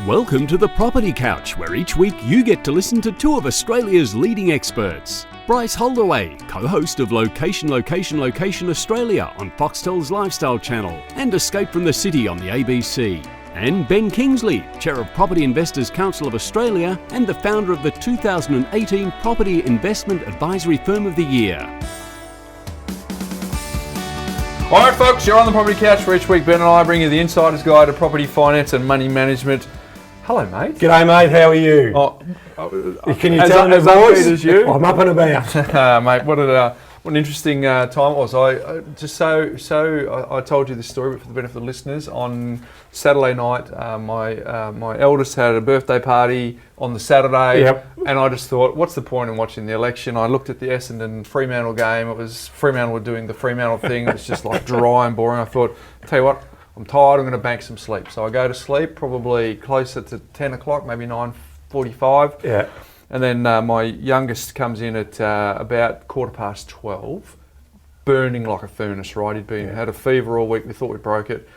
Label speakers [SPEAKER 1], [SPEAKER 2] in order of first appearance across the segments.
[SPEAKER 1] Welcome to the Property Couch, where each week you get to listen to two of Australia's leading experts. Bryce Holdaway, co-host of Location Australia on Foxtel's Lifestyle Channel and Escape from the City on the ABC. And Ben Kingsley, Chair of Property Investors Council of Australia and the founder of the 2018 Property Investment Advisory Firm of the Year.
[SPEAKER 2] All right, folks, you're on the Property Couch, where each week Ben and I bring you the insider's guide to property finance and money management. Hello, mate.
[SPEAKER 3] G'day, mate. How are you? Can you tell me the voice?
[SPEAKER 2] As you?
[SPEAKER 3] I'm up and about.
[SPEAKER 2] Mate, what an interesting time it was. I told you this story, but for the benefit of the listeners, on Saturday night, my eldest had a birthday party on the Saturday, and I just thought, what's the point in watching the election? I looked at the Essendon Fremantle game. It was Fremantle were doing the Fremantle thing. It was just like dry and boring. I thought, tell you what, I'm tired, I'm going to bank some sleep. So I go to sleep probably closer to 10 o'clock, maybe 9:45.
[SPEAKER 3] Yeah.
[SPEAKER 2] And then my youngest comes in at about 12:15, burning like a furnace, right? He'd had a fever all week. We thought we broke it.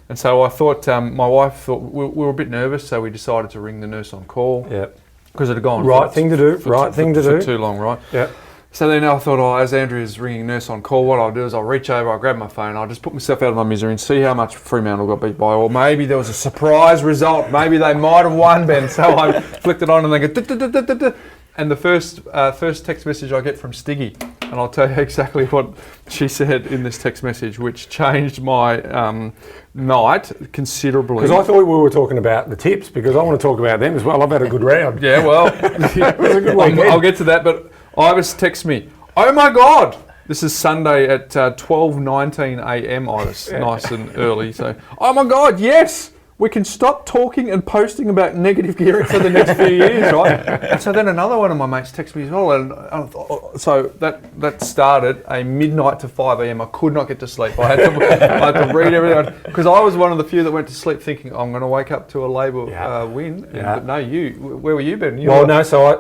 [SPEAKER 2] And so I thought, my wife thought, we were a bit nervous, so we decided to ring the nurse on call.
[SPEAKER 3] Yeah.
[SPEAKER 2] Because it had gone
[SPEAKER 3] Right thing to do.
[SPEAKER 2] for too long, right?
[SPEAKER 3] Yeah.
[SPEAKER 2] So then I thought, as Andrea's ringing nurse on call, what I'll do is I'll reach over, I'll grab my phone, I'll just put myself out of my misery and see how much Fremantle got beat by. Or maybe there was a surprise result. Maybe they might have won, Ben. So I flicked it on and they go, and the first text message I get from Stiggy, and I'll tell you exactly what she said in this text message, which changed my night considerably.
[SPEAKER 3] Because I thought we were talking about the tips, because I want to talk about them as well. I've had a good round.
[SPEAKER 2] Yeah, well,
[SPEAKER 3] it was a good weekend.
[SPEAKER 2] I'll get to that, but Ivis texts me, oh my God, this is Sunday at 12:19 a.m. Ivis, nice and early. So, oh my God, yes, we can stop talking and posting about negative gearing for the next few years, right? And so then another one of my mates texted me as well, and so that started a midnight to 5 a.m. I could not get to sleep. I had to read everything, because I was one of the few that went to sleep thinking, I'm going to wake up to a Labor win. But no, where were you, Ben?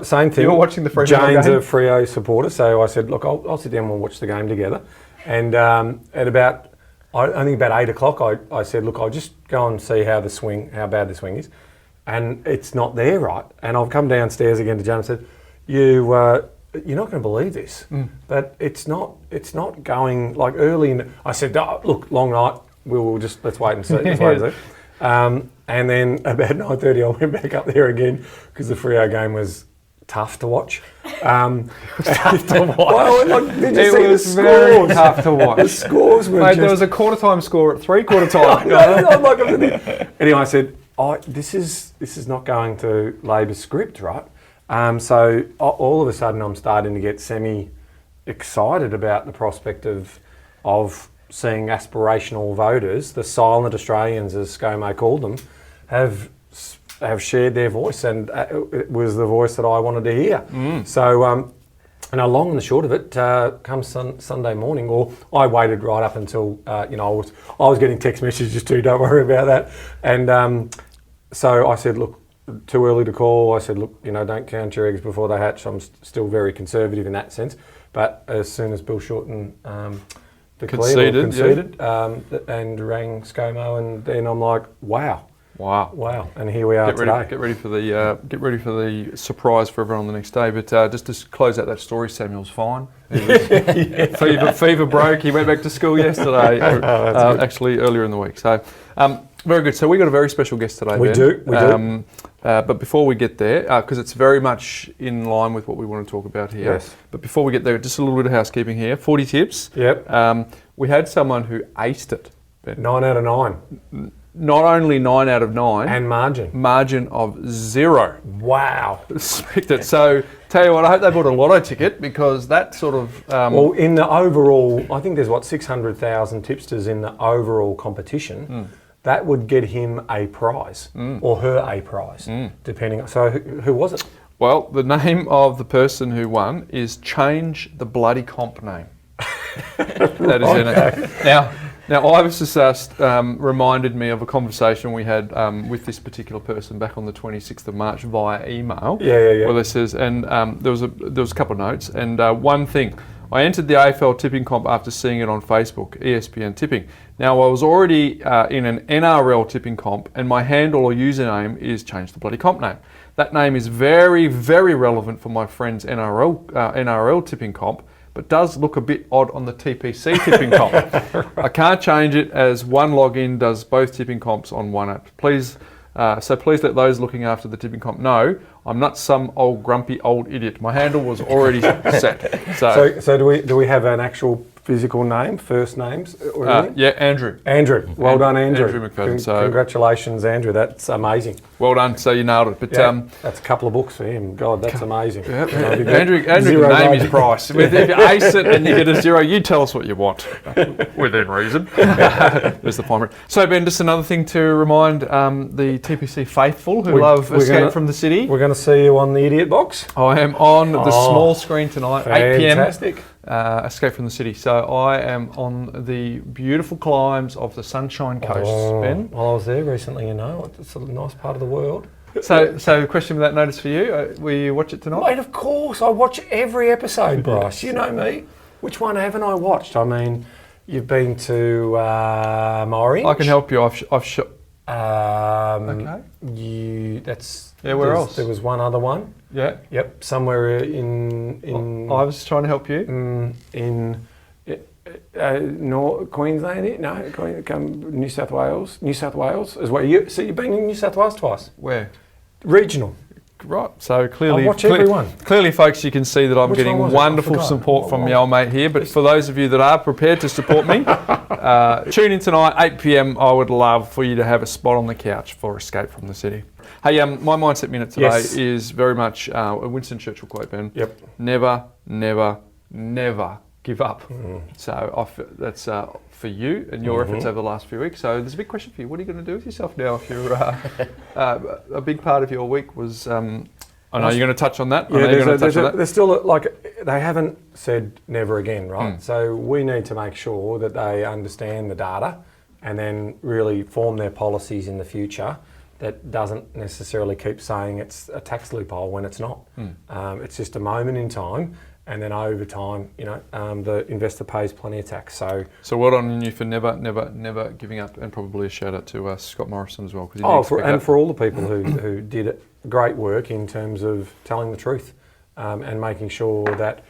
[SPEAKER 3] Same thing.
[SPEAKER 2] You were watching the Fremantle game?
[SPEAKER 3] Jane's a Freo supporter, so I said, look, I'll sit down and we'll watch the game together. And at about, I think about 8 o'clock, I said, look, I'll just go and see how bad the swing is. And it's not there, right? And I've come downstairs again to Jane and said, you're not going to believe this, but it's not going like early. I said, look, long night, let's wait and see. And then about 9:30, I went back up there again because the Freo game was tough to watch.
[SPEAKER 2] Tough to watch.
[SPEAKER 3] Well, did you see the scores?
[SPEAKER 2] Very tough to watch.
[SPEAKER 3] The scores were
[SPEAKER 2] Mate, there was a quarter time score at 3/4 time.
[SPEAKER 3] Anyway, I said, this is not going to Labor's script, right? So all of a sudden, I'm starting to get semi-excited about the prospect of seeing aspirational voters, the silent Australians, as ScoMo called them, have shared their voice, and it was the voice that I wanted to hear. So, and long and the short of it, comes Sunday morning, or I waited right up until I was getting text messages too. Don't worry about that. And so I said, look, too early to call. I said, look, don't count your eggs before they hatch. I'm still very conservative in that sense. But as soon as Bill Shorten conceded, and rang ScoMo, and then I'm like, wow, and here we are today.
[SPEAKER 2] Get ready for the surprise for everyone on the next day. But just to close out that story, Samuel's fine. Fever broke. He went back to school yesterday, actually earlier in the week. So very good. So we got a very special guest today.
[SPEAKER 3] We do.
[SPEAKER 2] But before we get there, because it's very much in line with what we want to talk about here.
[SPEAKER 3] Yes.
[SPEAKER 2] But before we get there, just a little bit of housekeeping here. 40 tips.
[SPEAKER 3] Yep.
[SPEAKER 2] We had someone who aced it.
[SPEAKER 3] 9 out of 9.
[SPEAKER 2] Not only 9 out of 9.
[SPEAKER 3] And
[SPEAKER 2] margin of 0.
[SPEAKER 3] Wow.
[SPEAKER 2] Expected. So, tell you what, I hope they bought a lotto ticket, because that sort of...
[SPEAKER 3] well, in the overall, I think there's 600,000 tipsters in the overall competition. That would get him a prize, or her a prize, depending. So who was it?
[SPEAKER 2] Well, the name of the person who won is Change the Bloody Comp Name. That is in it. Now, Ivis has reminded me of a conversation we had with this particular person back on the 26th of March via email.
[SPEAKER 3] Yeah.
[SPEAKER 2] Where this says, and there was a couple of notes, and one thing, I entered the AFL tipping comp after seeing it on Facebook, ESPN Tipping. Now, I was already in an NRL tipping comp, and my handle or username is change the bloody comp name. That name is very, very relevant for my friend's NRL tipping comp, but does look a bit odd on the TPC tipping comp. I can't change it as one login does both tipping comps on one app. Please let those looking after the tipping comp know I'm not some old grumpy old idiot. My handle was already set.
[SPEAKER 3] So do we have an actual physical name, first names?
[SPEAKER 2] Yeah, Andrew.
[SPEAKER 3] Andrew. Well done, Andrew.
[SPEAKER 2] Andrew McFadden.
[SPEAKER 3] Congratulations, Andrew. That's amazing.
[SPEAKER 2] Well done. So you nailed it. But
[SPEAKER 3] that's a couple of books for him. God, that's amazing.
[SPEAKER 2] Yep. Andrew can name his price. If you ace it and you get a 0, you tell us what you want within reason. There's the fine print. So Ben, just another thing to remind the TPC faithful who love Escape from the City.
[SPEAKER 3] We're going to see you on the Idiot Box.
[SPEAKER 2] I am on the small screen tonight, 8 p.m.
[SPEAKER 3] Fantastic.
[SPEAKER 2] Escape from the City. So I am on the beautiful climbs of the Sunshine Coast, Ben.
[SPEAKER 3] Well, I was there recently, you know. It's a nice part of the world.
[SPEAKER 2] So question without notice for you. Will you watch it tonight?
[SPEAKER 3] Mate, of course. I watch every episode, Bryce. You know me. Which one haven't I watched? I mean, you've been to Orange.
[SPEAKER 2] I can help you. I've shot.
[SPEAKER 3] Okay.
[SPEAKER 2] Where else?
[SPEAKER 3] There was one other one.
[SPEAKER 2] Yeah.
[SPEAKER 3] Yep. Somewhere in.
[SPEAKER 2] I was trying to help you.
[SPEAKER 3] In North Queensland. No, New South Wales. New South Wales as well. You've been in New South Wales twice.
[SPEAKER 2] Where?
[SPEAKER 3] Regional.
[SPEAKER 2] Right. So clearly,
[SPEAKER 3] I watch everyone.
[SPEAKER 2] Clearly, folks, you can see that I'm getting wonderful support from my old mate here. But for those of you that are prepared to support me, tune in tonight, 8 p.m. I would love for you to have a spot on the couch for Escape from the City. Hey, my Mindset Minute today is very much a Winston Churchill quote, Ben.
[SPEAKER 3] Yep.
[SPEAKER 2] Never, never, never give up. So that's for you and your efforts over the last few weeks. So there's a big question for you. What are you going to do with yourself now if you're a big part of your week was... I know you're going to touch on that.
[SPEAKER 3] There's still they haven't said never again, right? So we need to make sure that they understand the data and then really form their policies in the future that doesn't necessarily keep saying it's a tax loophole when it's not. It's just a moment in time, and then over time, the investor pays plenty of tax. So
[SPEAKER 2] well done on you for never, never, never giving up, and probably a shout out to Scott Morrison as well.
[SPEAKER 3] For all the people who did great work in terms of telling the truth and making sure that,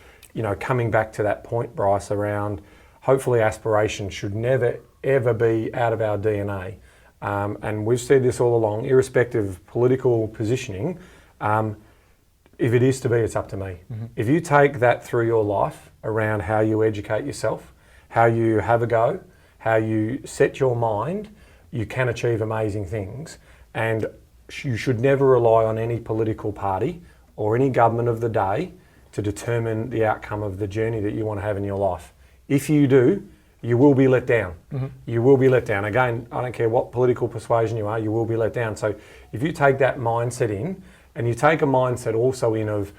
[SPEAKER 3] coming back to that point, Bryce, around hopefully aspiration should never, ever be out of our DNA. And we've said this all along, irrespective of political positioning, if it is to be, it's up to me. If you take that through your life around how you educate yourself, how you have a go, how you set your mind, you can achieve amazing things. And you should never rely on any political party or any government of the day to determine the outcome of the journey that you want to have in your life. If you do, you will be let down. You will be let down. Again, I don't care what political persuasion you are, you will be let down. So if you take that mindset in, and you take a mindset also in of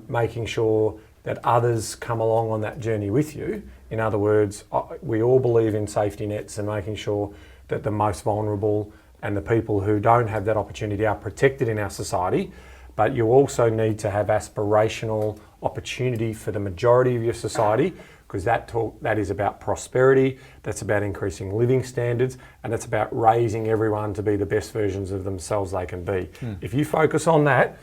[SPEAKER 3] making sure that others come along on that journey with you. In other words, we all believe in safety nets and making sure that the most vulnerable and the people who don't have that opportunity are protected in our society. But you also need to have aspirational opportunity for the majority of your society, because that is about prosperity, that's about increasing living standards, and it's about raising everyone to be the best versions of themselves they can be. If you focus on that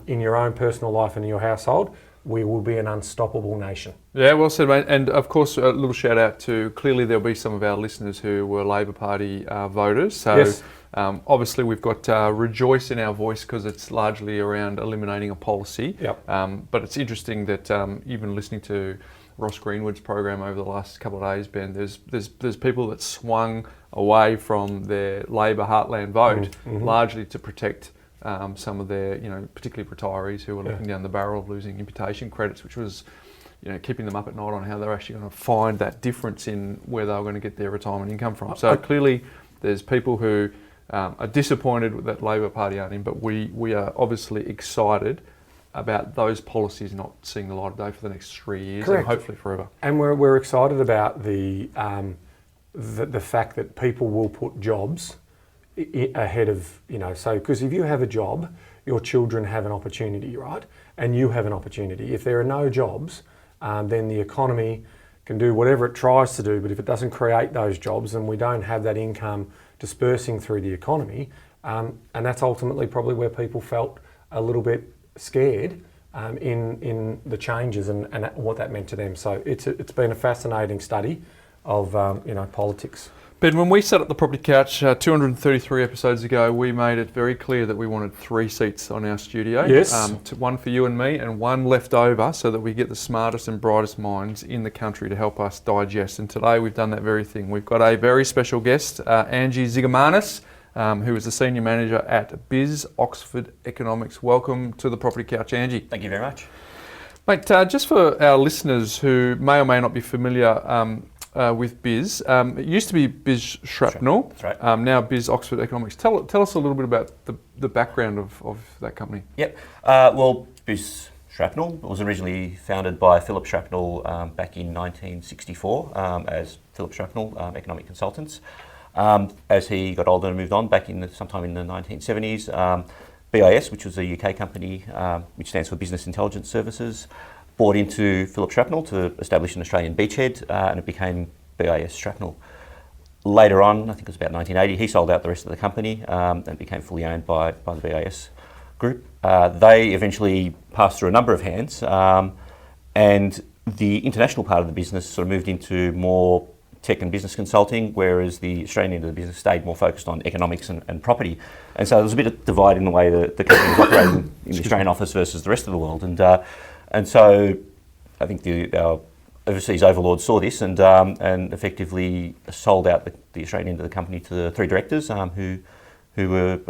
[SPEAKER 3] in your own personal life and in your household, we will be an unstoppable nation.
[SPEAKER 2] Yeah, well said, mate. And of course, a little shout out to, clearly there'll be some of our listeners who were Labor Party voters. So
[SPEAKER 3] yes.
[SPEAKER 2] Obviously we've got rejoice in our voice because it's largely around eliminating a policy.
[SPEAKER 3] Yep.
[SPEAKER 2] But it's interesting that even listening to Ross Greenwood's program over the last couple of days, Ben, there's people that swung away from their Labor heartland vote largely to protect some of their, particularly retirees who were looking down the barrel of losing imputation credits, which was, keeping them up at night on how they're actually going to find that difference in where they were going to get their retirement income from. So clearly there's people who are disappointed that Labor Party aren't in, but we are obviously excited about those policies not seeing the light of day for the next 3 years.
[SPEAKER 3] Correct.
[SPEAKER 2] And hopefully forever.
[SPEAKER 3] And we're excited about the fact that people will put jobs ahead of, so because if you have a job, your children have an opportunity, right? And you have an opportunity. If there are no jobs, then the economy can do whatever it tries to do, but if it doesn't create those jobs and we don't have that income dispersing through the economy, and that's ultimately probably where people felt a little bit scared in the changes and what that meant to them. So it's been a fascinating study of politics.
[SPEAKER 2] Ben, when we set up the Property Couch 233 episodes ago, we made it very clear that we wanted 3 seats on our studio.
[SPEAKER 3] Yes.
[SPEAKER 2] One for you and me and one left over so that we get the smartest and brightest minds in the country to help us digest. And today we've done that very thing. We've got a very special guest, Angie Zigomanis, who is the Senior Manager at BIS Oxford Economics. Welcome to the Property Couch, Angie.
[SPEAKER 4] Thank you very much.
[SPEAKER 2] Mate, just for our listeners who may or may not be familiar with BIS, it used to be BIS Shrapnel.
[SPEAKER 4] That's right.
[SPEAKER 2] Now BIS Oxford Economics. Tell us a little bit about the background of that company.
[SPEAKER 4] Yep. Well, BIS Shrapnel was originally founded by Philip Shrapnel back in 1964 as Philip Shrapnel Economic Consultants. As he got older and moved on, sometime in the 1970s, BIS, which was a UK company, which stands for Business Intelligence Services, bought into Philip Shrapnel to establish an Australian beachhead, and it became BIS Shrapnel. Later on, I think it was about 1980, he sold out the rest of the company and became fully owned by the BIS group. They eventually passed through a number of hands, and the international part of the business sort of moved into more tech and business consulting, whereas the Australian end of the business stayed more focused on economics and property. And so there was a bit of divide in the way that the company was operating in the Australian office versus the rest of the world. And so I think our overseas overlords saw this and effectively sold out the Australian end of the company to the 3 directors who were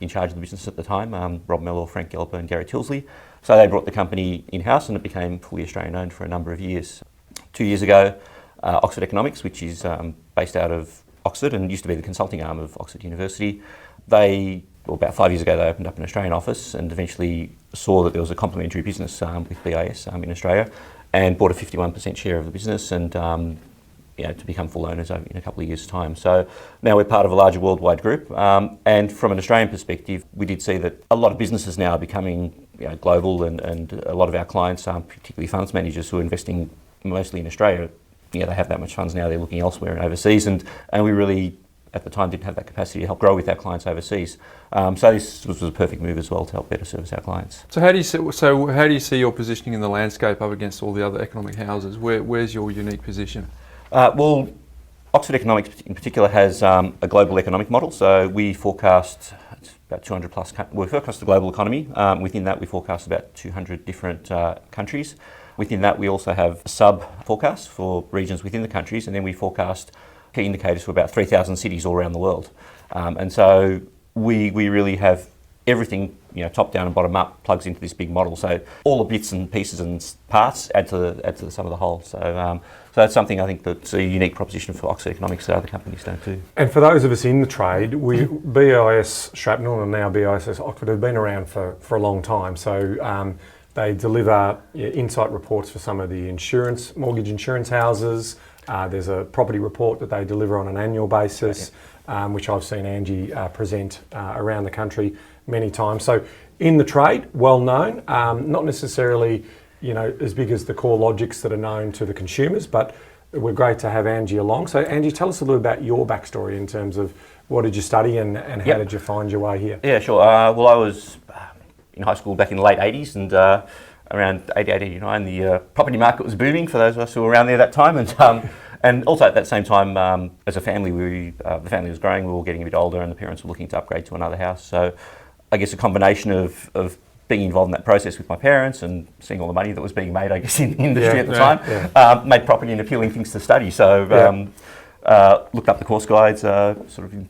[SPEAKER 4] in charge of the business at the time, Rob Mellor, Frank Gelper and Gary Tilsley. So they brought the company in-house and it became fully Australian owned for a number of years. 2 years ago, Oxford Economics, which is based out of Oxford and used to be the consulting arm of Oxford University, about 5 years ago, they opened up an Australian office and eventually saw that there was a complementary business with BIS in Australia and bought a 51% share of the business and to become full owners in a couple of years' time. So now we're part of a larger worldwide group. And from an Australian perspective, we did see that a lot of businesses now are becoming global and a lot of our clients, particularly funds managers who are investing mostly in Australia, they have that much funds now, they're looking elsewhere and overseas. And we really, at the time, didn't have that capacity to help grow with our clients overseas. So this was a perfect move as well to help better service our clients.
[SPEAKER 2] So how do you see your positioning in the landscape up against all the other economic houses? Where's your unique position?
[SPEAKER 4] Well, Oxford Economics in particular has a global economic model. So we forecast about 200 plus. We forecast the global economy. Within that, we forecast about 200 different countries. Within that, we also have sub-forecasts for regions within the countries, and then we forecast key indicators for about 3,000 cities all around the world. And so we really have everything, top down and bottom up, plugs into this big model. So all the bits and pieces and parts add to the sum of the whole. So that's something I think that's a unique proposition for Oxford Economics that other companies don't do.
[SPEAKER 3] And for those of us in the trade, BIS Shrapnel and now BIS Oxford have been around for a long time. So they deliver insight reports for some of the mortgage insurance houses. There's a property report that they deliver on an annual basis, which I've seen Angie present around the country many times. So in the trade, well known, not necessarily as big as the core logics that are known to the consumers, but we're great to have Angie along. So Angie, tell us a little about your backstory in terms of what did you study and how did you find your way here?
[SPEAKER 4] Yeah, sure. Well, I was in high school back in the late 80s and around 88, 89, the property market was booming for those of us who were around there that time. And also at that same time, as a family, the family was growing, we were getting a bit older and the parents were looking to upgrade to another house. So I guess a combination of being involved in that process with my parents and seeing all the money that was being made, I guess, in the industry at the time, made property an appealing things to study. So looked up the course guides sort of in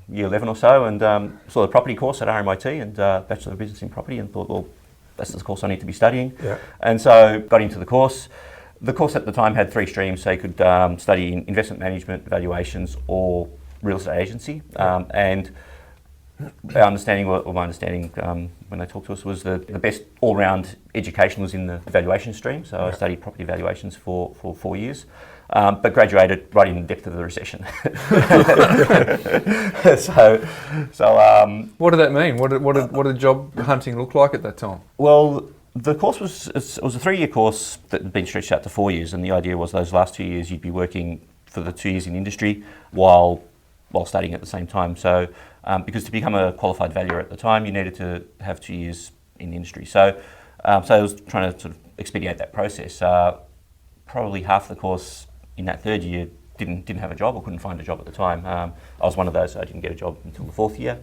[SPEAKER 4] year 11 or so and saw the property course at RMIT and Bachelor of Business in Property and thought, well, that's the course I need to be studying. Yeah. And so got into the course. The course at the time had 3 streams, so you could study investment management, valuations, or real estate agency. And my understanding when they talked to us was the best all-round education was in the valuation stream. So I studied property valuations for 4 years, but graduated right in the depth of the recession. So
[SPEAKER 2] what did that mean? What did job hunting look like at that time?
[SPEAKER 4] Well, The course was a 3-year course that had been stretched out to 4 years, and the idea was those last 2 years you'd be working for the 2 years in industry while studying at the same time. So because to become a qualified valuer at the time, you needed to have 2 years in the industry. So I was trying to sort of expedite that process. Probably half the course in that 3rd year didn't have a job or couldn't find a job at the time. I was one of those, so I didn't get a job until the 4th year.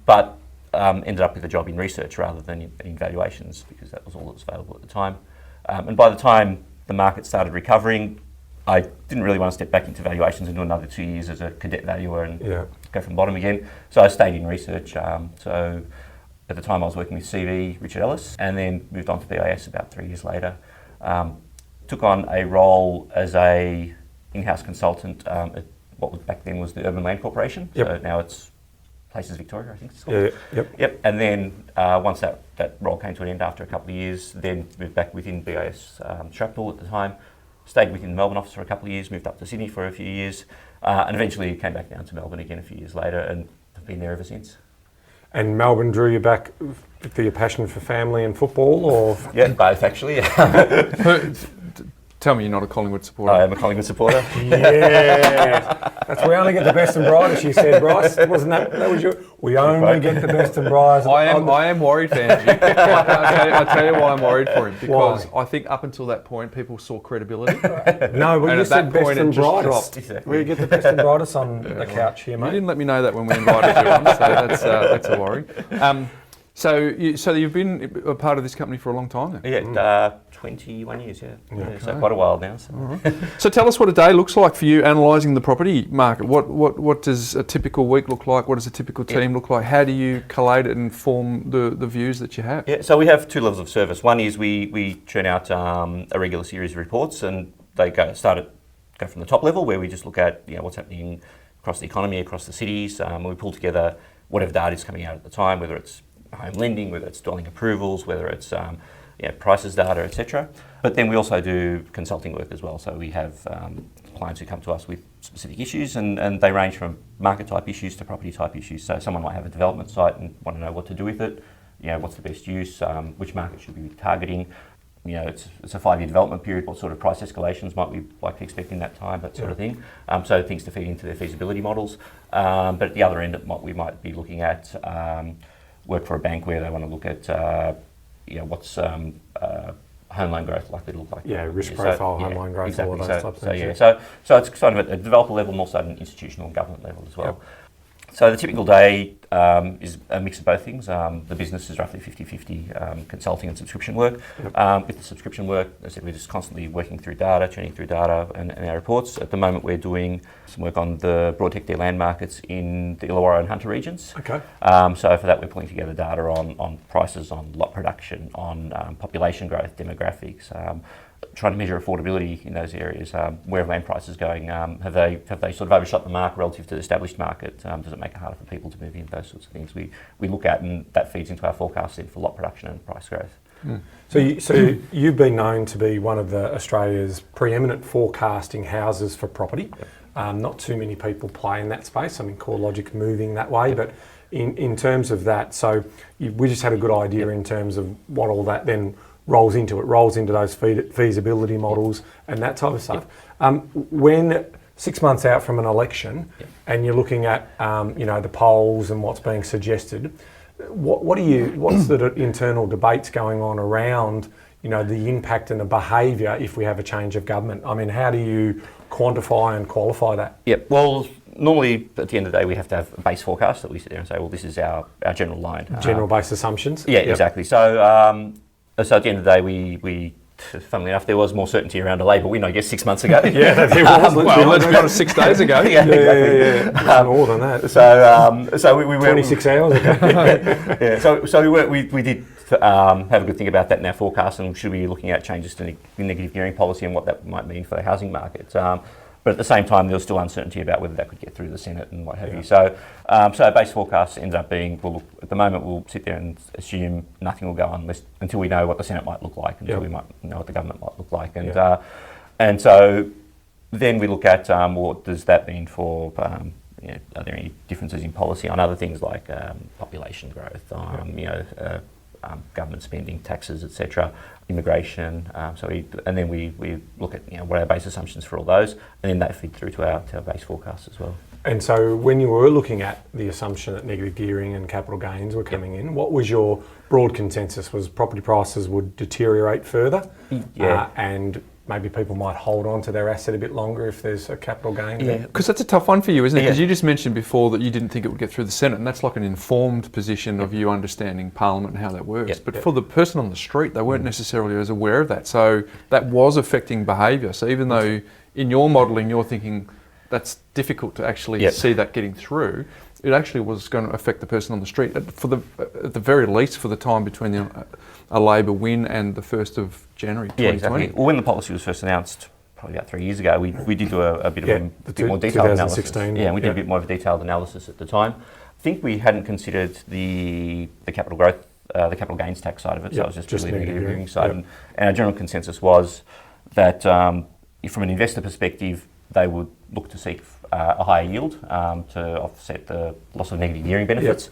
[SPEAKER 4] But ended up with a job in research rather than in valuations, because that was all that was available at the time. And by the time the market started recovering, I didn't really want to step back into valuations and do another 2 years as a cadet valuer and go from the bottom again. So I stayed in research. So at the time I was working with CV, Richard Ellis, and then moved on to BIS about 3 years later. Took on a role as a in-house consultant at what back then was the Urban Land Corporation.
[SPEAKER 3] Yep.
[SPEAKER 4] So now it's Places Victoria, I think it's called.
[SPEAKER 3] Yep.
[SPEAKER 4] And then once that role came to an end after a couple of years, then moved back within BIS Shrapnel at the time, stayed within the Melbourne office for a couple of years, moved up to Sydney for a few years, and eventually came back down to Melbourne again a few years later, and have been there ever since.
[SPEAKER 3] And Melbourne drew you back for your passion for family and football, or?
[SPEAKER 4] Yeah, both actually.
[SPEAKER 2] Tell me you're not a Collingwood supporter.
[SPEAKER 4] I am a Collingwood supporter.
[SPEAKER 3] Yeah, that's we only get the best and brightest. You said, Bryce, wasn't that? That was your. We only get the best and brightest.
[SPEAKER 2] I am worried for Angie. I'll tell you why I'm worried for him, because I think up until that point people saw credibility.
[SPEAKER 3] No, but you said best and brightest.
[SPEAKER 4] Exactly.
[SPEAKER 3] We get the best and brightest on the couch here,
[SPEAKER 2] You
[SPEAKER 3] mate.
[SPEAKER 2] didn't let me know that when we invited you on, so that's a worry. So you've been a part of this company for a long time then?
[SPEAKER 4] Yeah, 21 years, so quite a while now. So.
[SPEAKER 2] Right. So tell us what a day looks like for you analysing the property market. What does a typical week look like? What does a typical team look like? How do you collate it and form the views that you have?
[SPEAKER 4] Yeah, so we have 2 levels of service. One is we churn out a regular series of reports, and they go from the top level, where we just look at what's happening across the economy, across the cities. We pull together whatever data is coming out at the time, whether it's home lending, whether it's dwelling approvals, whether it's prices data, etc. But then we also do consulting work as well. So we have clients who come to us with specific issues, and they range from market type issues to property type issues. So someone might have a development site and want to know what to do with it. What's the best use? Which market should we be targeting? It's a 5-year development period. What sort of price escalations might we like to expect in that time? That sort of thing. So things to feed into their feasibility models. But at the other end, we might be looking at work for a bank where they want to look at what's home loan growth likely to look like.
[SPEAKER 3] Yeah, risk profile, home loan growth,
[SPEAKER 4] exactly.
[SPEAKER 3] all those types of things.
[SPEAKER 4] So it's kind of at a developer level and also at an institutional and government level as well. Yep. So the typical day is a mix of both things. The business is roughly 50-50 consulting and subscription work. Yep. With the subscription work, as I said, we're just constantly working through data, churning through data and our reports. At the moment, we're doing some work on the broad hectare land markets in the Illawarra and Hunter regions.
[SPEAKER 3] Okay.
[SPEAKER 4] So for that, we're pulling together data on prices, on lot production, on population growth, demographics, trying to measure affordability in those areas. Where are land prices going? Have they sort of overshot the mark relative to the established market? Does it make it harder for people to move in? Those sorts of things we look at, and that feeds into our forecast then for lot production and price growth.
[SPEAKER 3] Mm. So you've been known to be one of Australia's preeminent forecasting houses for property. Yep. Not too many people play in that space. I mean, CoreLogic's moving that way, but in terms of that, so we just had a good idea in terms of what all that then rolls into those feasibility models and that type of stuff. When 6 months out from an election, and you're looking at the polls and what's being suggested, what's the internal debates going on around the impact and the behaviour if we have a change of government? I mean, how do you quantify and qualify that?
[SPEAKER 4] Yep. Well, normally at the end of the day we have to have a base forecast that we sit there and say, well, this is our general line.
[SPEAKER 3] General base assumptions.
[SPEAKER 4] Yeah, exactly. So. So at the end of the day, we funnily enough, there was more certainty around a Labor win, I guess, 6 months ago.
[SPEAKER 3] Yeah, there was.
[SPEAKER 2] Let's be honest, 6 days ago.
[SPEAKER 3] Yeah. More than that.
[SPEAKER 4] So we were
[SPEAKER 3] 26 hours ago.
[SPEAKER 4] Yeah. So we did have a good think about that in our forecast, and should we be looking at changes to negative gearing policy and what that might mean for the housing market. But at the same time, there was still uncertainty about whether that could get through the Senate and what have you. So our base forecast ended up being, well, at the moment, we'll sit there and assume nothing will go on until we know what the Senate might look like, until we might know what the government might look like. And so then we look at what does that mean for, are there any differences in policy on other things like population growth, government spending, taxes, etc., immigration. And then we look at what are our base assumptions for all those, and then that feed through to our base forecasts as well.
[SPEAKER 3] And so when you were looking at the assumption that negative gearing and capital gains were coming in, what was your broad consensus? Was property prices would deteriorate further? And maybe people might hold on to their asset a bit longer if there's a capital gain?
[SPEAKER 2] Yeah, because that's a tough one for you, isn't it? Because you just mentioned before that you didn't think it would get through the Senate, and that's like an informed position of you understanding Parliament and how that works. But for the person on the street, they weren't necessarily as aware of that. So that was affecting behaviour. So even though in your modelling you're thinking that's difficult to actually see that getting through, it actually was going to affect the person on the street at the very least for the time between a Labor win and the 1st of January 2020.
[SPEAKER 4] Yeah, exactly. Well, when the policy was first announced, probably about 3 years ago, we did do a bit of a bit more detailed analysis. Yeah, we did a bit more of a detailed analysis at the time. I think we hadn't considered the capital growth, the capital gains tax side of it, so it was just really the negative gearing side. And our general consensus was that from an investor perspective, they would look to seek a higher yield to offset the loss of negative gearing benefits.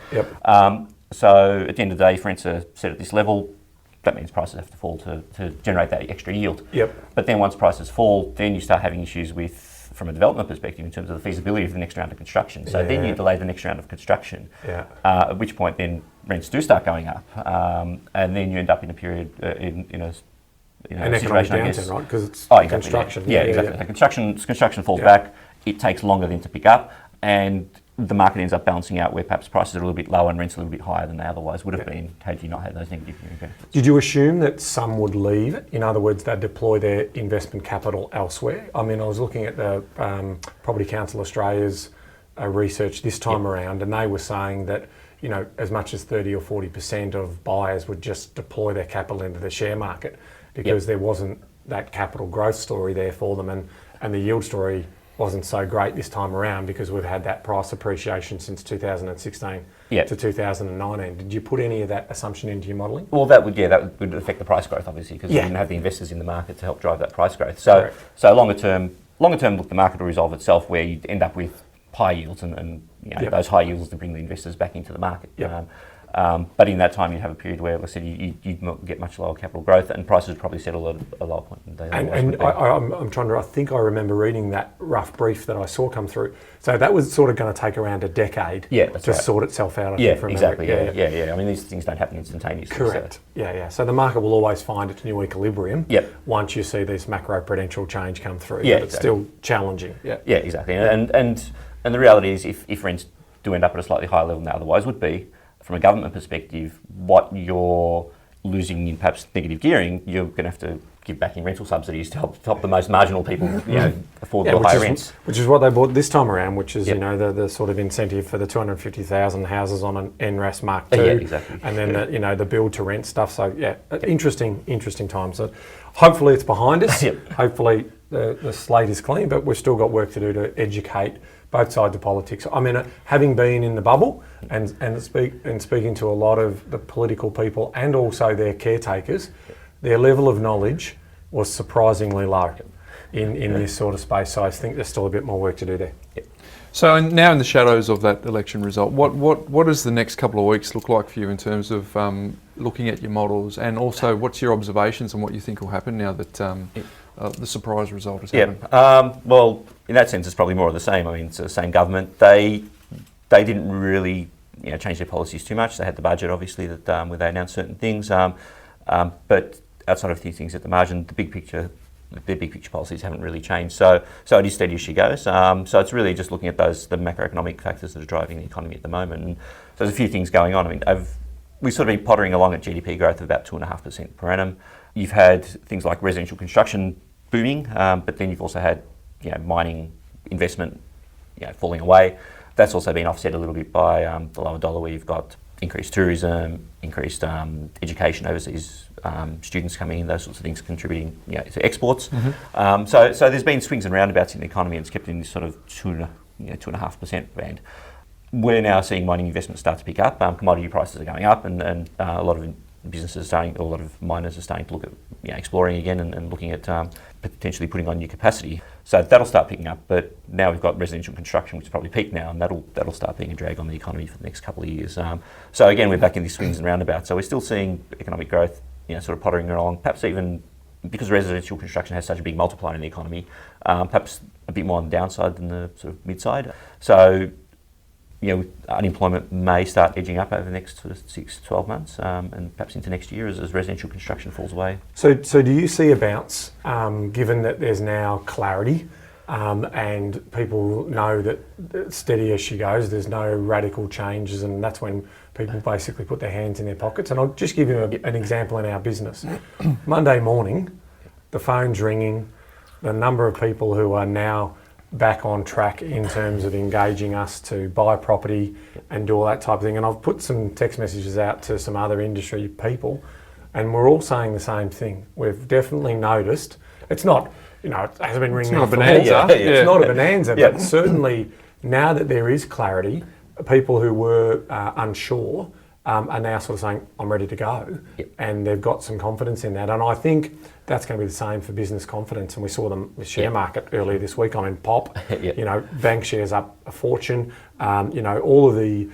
[SPEAKER 4] So at the end of the day, for rents are set at this level, that means prices have to fall to generate that extra yield. But then once prices fall, then you start having issues with, from a development perspective, in terms of the feasibility of the next round of construction. So then you delay the next round of construction, at which point then rents do start going up, and then you end up in a period in a
[SPEAKER 3] an economic downturn, right? Because it's construction.
[SPEAKER 4] Yeah, exactly. Construction falls back. It takes longer then to pick up, and the market ends up balancing out where perhaps prices are a little bit lower and rents a little bit higher than they otherwise would have been had you not had those negative gearing benefits.
[SPEAKER 3] Did you assume that some would leave? In other words, they'd deploy their investment capital elsewhere? I mean, I was looking at the Property Council Australia's research this time around, and they were saying that as much as 30 or 40% of buyers would just deploy their capital into the share market because there wasn't that capital growth story there for them, and the yield story wasn't so great this time around because we've had that price appreciation since 2016 to 2019. Did you put any of that assumption into your modelling?
[SPEAKER 4] Well, that would affect the price growth, obviously, because you didn't have the investors in the market to help drive that price growth. So longer term, look, the market will resolve itself where you end up with high yields and those high yields to bring the investors back into the market. But in that time, you have a period where, like I said, you'd get much lower capital growth, and prices would probably settle at a lower point.
[SPEAKER 3] I think I remember reading that rough brief that I saw come through. So that was sort of going to take around a decade to sort itself out.
[SPEAKER 4] Exactly. I mean, these things don't happen instantaneously.
[SPEAKER 3] Correct. So. So the market will always find its new equilibrium once you see this macro-prudential change come through. But it's still challenging.
[SPEAKER 4] Exactly. And the reality is, if rents do end up at a slightly higher level than they otherwise would be, from a government perspective, what you're losing in perhaps negative gearing, you're going to have to give back in rental subsidies to help the most marginal people afford the higher rents.
[SPEAKER 3] Which is what they bought this time around, which is the sort of incentive for the 250,000 houses on an NRAS Mark II, and then the build to rent stuff. So interesting times. So hopefully it's behind us. Hopefully the slate is clean, but we've still got work to do to educate both sides of politics. I mean, having been in the bubble and speaking to a lot of the political people and also their caretakers, their level of knowledge was surprisingly low in this sort of space. So I think there's still a bit more work to do there.
[SPEAKER 2] So now in the shadows of that election result, what does the next couple of weeks look like for you in terms of looking at your models, and also what's your observations on what you think will happen now that the surprise result has happened?
[SPEAKER 4] Well, in that sense, it's probably more of the same. I mean, it's the same government. They didn't really change their policies too much. They had the budget, obviously, that where they announced certain things. But outside of a few things at the margin, the big picture policies haven't really changed. So it is steady as she goes. So it's really just looking at the macroeconomic factors that are driving the economy at the moment. And so there's a few things going on. I mean, we've sort of been pottering along at GDP growth of about 2.5% per annum. You've had things like residential construction booming, but then you've also had mining investment falling away. That's also been offset a little bit by the lower dollar, where you've got increased tourism, increased education, overseas students coming in, those sorts of things contributing to exports. So there's been swings and roundabouts in the economy, and it's kept in this sort of 2.5% band. We're now seeing mining investment start to pick up. Commodity prices are going up, and a lot of businesses a lot of miners are starting to look at exploring again and looking at potentially putting on new capacity. So that'll start picking up. But now we've got residential construction, which is probably peaked now, and that'll start being a drag on the economy for the next couple of years. So again, we're back in these swings and roundabouts. So we're still seeing economic growth, sort of pottering along. Perhaps even because residential construction has such a big multiplier in the economy, perhaps a bit more on the downside than the sort of mid-side. So unemployment may start edging up over the next sort of 6 to 12 months, and perhaps into next year as residential construction falls away.
[SPEAKER 3] So do you see a bounce, given that there's now clarity, and people know that steady as she goes, there's no radical changes, and that's when people basically put their hands in their pockets? And I'll just give you an example in our business. Monday morning, the phone's ringing, the number of people who are now back on track in terms of engaging us to buy property and do all that type of thing. And I've put some text messages out to some other industry people, and we're all saying the same thing. We've definitely noticed, it's not, it hasn't been ringing
[SPEAKER 2] It's not
[SPEAKER 3] out
[SPEAKER 2] a bonanza.
[SPEAKER 3] It's not a bonanza, but certainly now that there is clarity, people who were unsure are now sort of saying, I'm ready to go. And they've got some confidence in that. And I think that's going to be the same for business confidence. And we saw them with share market earlier this week. Pop, bank shares up a fortune. All of the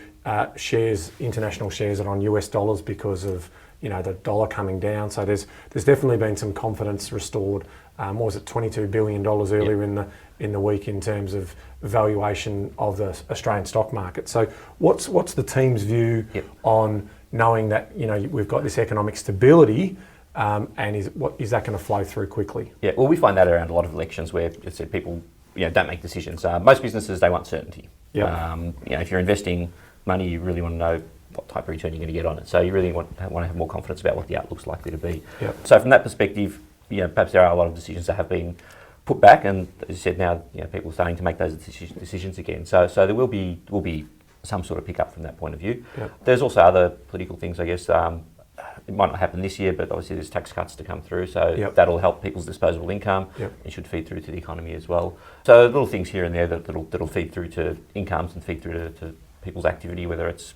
[SPEAKER 3] shares, international shares are on US dollars because of, the dollar coming down. So there's definitely been some confidence restored. What was it, $22 billion earlier in the week in terms of valuation of the Australian stock market. So what's the team's view on knowing that we've got this economic stability, and is that going to flow through quickly? Yeah,
[SPEAKER 4] well, we find that around a lot of elections where people don't make decisions. Most businesses, they want certainty. If you're investing money, you really want to know what type of return you're going to get on it. So you really want to have more confidence about what the outlook's likely to be. So from that perspective, perhaps there are a lot of decisions that have been put back, and as you said, now people are starting to make those decisions again. So there will be some sort of pickup from that point of view. There's also other political things, I guess. It might not happen this year, but obviously there's tax cuts to come through, so that'll help people's disposable income. It should feed through to the economy as well. So little things here and there that'll feed through to incomes and feed through to people's activity, whether it's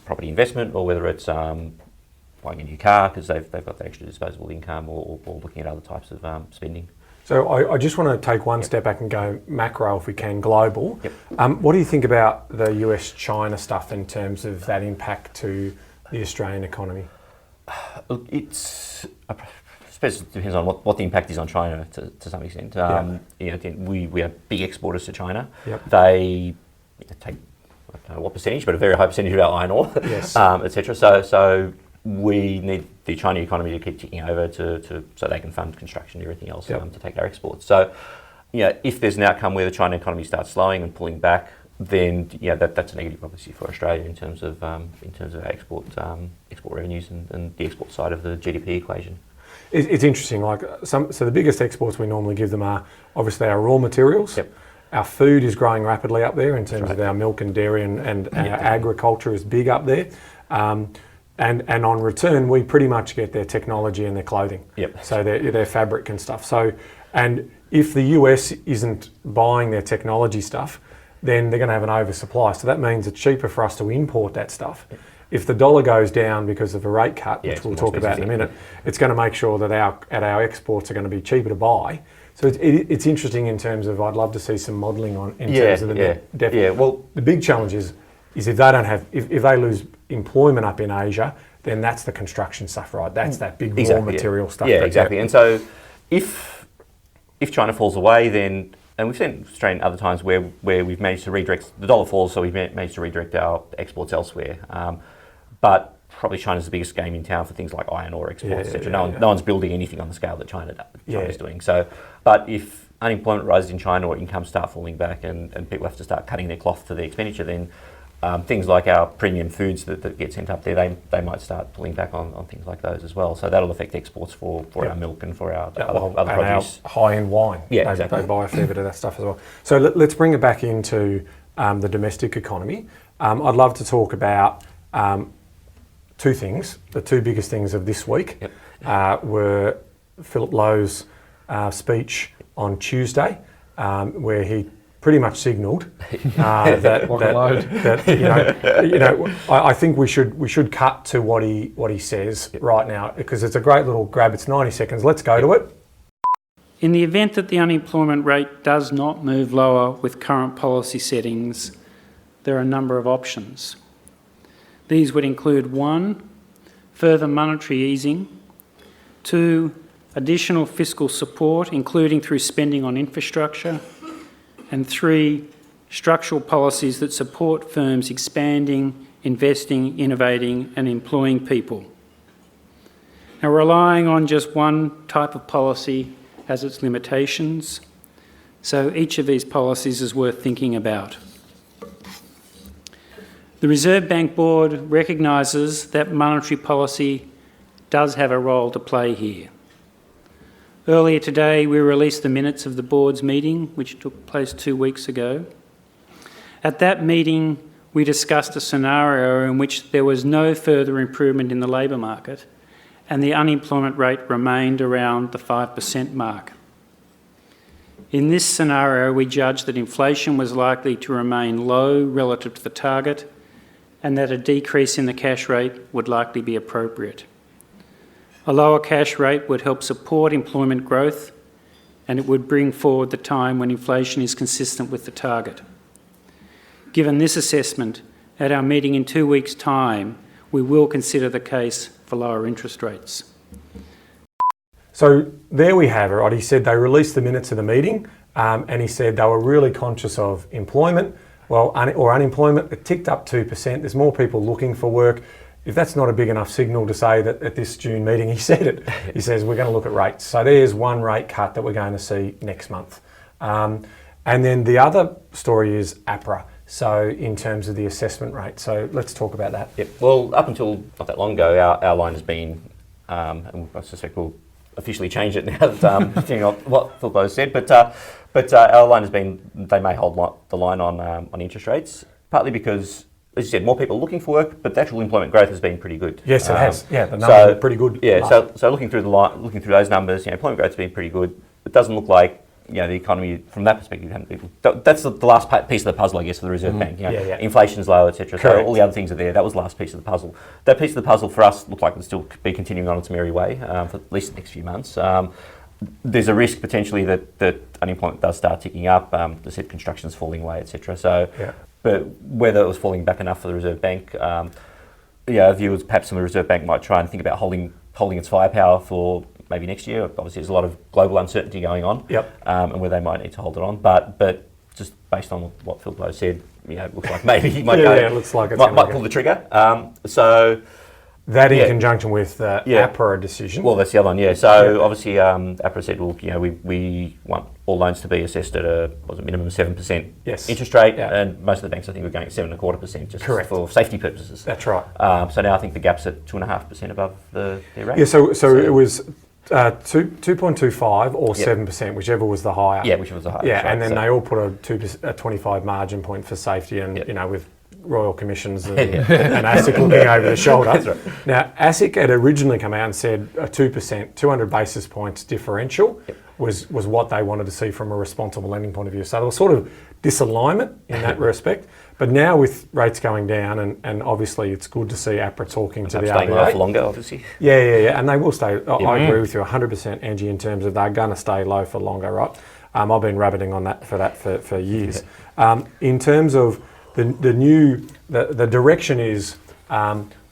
[SPEAKER 4] property investment or whether it's buying a new car because they've got the extra disposable income, or looking at other types of spending.
[SPEAKER 3] So I just want to take one step back and go macro, if we can, global. What do you think about the US-China stuff in terms of that impact to the Australian economy?
[SPEAKER 4] Look, I suppose it depends on what the impact is on China to some extent. We are big exporters to China. They take, I don't know what percentage, but a very high percentage of our iron ore, etc. So we need the Chinese economy to keep ticking over so they can fund construction and everything else to take our exports. So, if there's an outcome where the China economy starts slowing and pulling back, then that's a negative obviously for Australia in terms of our export revenues and the export side of the GDP equation.
[SPEAKER 3] It's interesting. So the biggest exports we normally give them are obviously our raw materials. Our food is growing rapidly up there in terms of our milk and dairy, and our agriculture is big up there. And on return, we pretty much get their technology and their clothing. So their fabric and stuff. So, and if the US isn't buying their technology stuff, then they're going to have an oversupply. So that means it's cheaper for us to import that stuff. If the dollar goes down because of a rate cut, which we'll talk about in a minute, it's going to make sure that our exports are going to be cheaper to buy. So it's interesting in terms of, I'd love to see some modelling on in terms of the deficit. Well, the big challenge is if they don't have, if they lose employment up in Asia, then that's the construction stuff, right? That's that big raw material stuff.
[SPEAKER 4] Exactly. And so if China falls away, then, and we've seen Australia other times where we've managed to redirect, the dollar falls, so we've managed to redirect our exports elsewhere. But probably China's the biggest game in town for things like iron ore exports, etc. No one's building anything on the scale that China's doing. So, but if unemployment rises in China or incomes start falling back and people have to start cutting their cloth to the expenditure, then things like our premium foods that get sent up there, they might start pulling back on things like those as well. So that'll affect exports for our milk and for our other produce.
[SPEAKER 3] Our high-end wine. Exactly. They buy a fair bit of that stuff as well. So let's bring it back into the domestic economy. I'd love to talk about two things. The two biggest things of this week were Philip Lowe's speech on Tuesday, where he pretty much signalled that I think we should cut to what he says right now, because it's a great little grab. It's 90 seconds. Let's go to it.
[SPEAKER 5] In the event that the unemployment rate does not move lower with current policy settings, there are a number of options. These would include 1, further monetary easing, 2, additional fiscal support, including through spending on infrastructure, and 3, structural policies that support firms expanding, investing, innovating and employing people. Now, relying on just one type of policy has its limitations, so each of these policies is worth thinking about. The Reserve Bank Board recognises that monetary policy does have a role to play here. Earlier today, we released the minutes of the board's meeting, which took place 2 weeks ago. At that meeting, we discussed a scenario in which there was no further improvement in the labour market and the unemployment rate remained around the 5% mark. In this scenario, we judged that inflation was likely to remain low relative to the target and that a decrease in the cash rate would likely be appropriate. A lower cash rate would help support employment growth, and it would bring forward the time when inflation is consistent with the target. Given this assessment, at our meeting in 2 weeks' time, we will consider the case for lower interest rates.
[SPEAKER 3] So there we have it, right? He said they released the minutes of the meeting, and he said they were really conscious of employment. Well, unemployment, it ticked up 2%. There's more people looking for work. If that's not a big enough signal to say that at this June meeting, he said it. He says we're going to look at rates. So there's one rate cut that we're going to see next month. And then the other story is APRA. So in terms of the assessment rate. So let's talk about that.
[SPEAKER 4] Yep. Well, up until not that long ago, our line has been, and I suspect we'll officially change it now that depending on what Phil Bose said, but our line has been they may hold the line on interest rates, partly because, as you said, more people are looking for work, but the actual employment growth has been pretty good.
[SPEAKER 3] Yes, it has. Yeah, the numbers are pretty good.
[SPEAKER 4] Yeah, so looking through those numbers, employment growth has been pretty good. It doesn't look like the economy from that perspective. That's the last piece of the puzzle, I guess, for the Reserve Bank. Inflation's low, etc. So all the other things are there. That was the last piece of the puzzle. That piece of the puzzle for us looked like it would still be continuing on its merry way for at least the next few months. There's a risk potentially that unemployment does start ticking up. The said construction's falling away, etc. So. Yeah. But whether it was falling back enough for the Reserve Bank, our view was perhaps some of the Reserve Bank might try and think about holding its firepower for maybe next year. Obviously, there's a lot of global uncertainty going on, and where they might need to hold it on. But just based on what Phil Bose said, it looks like maybe he might
[SPEAKER 3] it looks like
[SPEAKER 4] might pull the trigger.
[SPEAKER 3] That in conjunction with the APRA decision.
[SPEAKER 4] Well, that's the other one, So obviously, APRA said, well, we want all loans to be assessed at a minimum of 7% interest rate, and most of the banks, I think, were going at 7.25% just for safety purposes.
[SPEAKER 3] That's right.
[SPEAKER 4] So now I think the gap's at 2.5% above their rate.
[SPEAKER 3] Yeah, so it was 2.25 or 7%, whichever was the higher.
[SPEAKER 4] Yeah, whichever was the higher.
[SPEAKER 3] Yeah, and then they all put a 25 margin point for safety, and with Royal Commissions and ASIC looking over the shoulder. That's right. Now, ASIC had originally come out and said a 2%, 200 basis points differential was what they wanted to see from a responsible lending point of view. So there was sort of disalignment in that respect. But now with rates going down, and obviously it's good to see APRA talking to the RBA.
[SPEAKER 4] Staying low for longer, obviously.
[SPEAKER 3] Yeah, and they will stay. I agree with you 100%, Angie, in terms of they're going to stay low for longer, right? I've been rabbiting on that for years. In terms of the direction is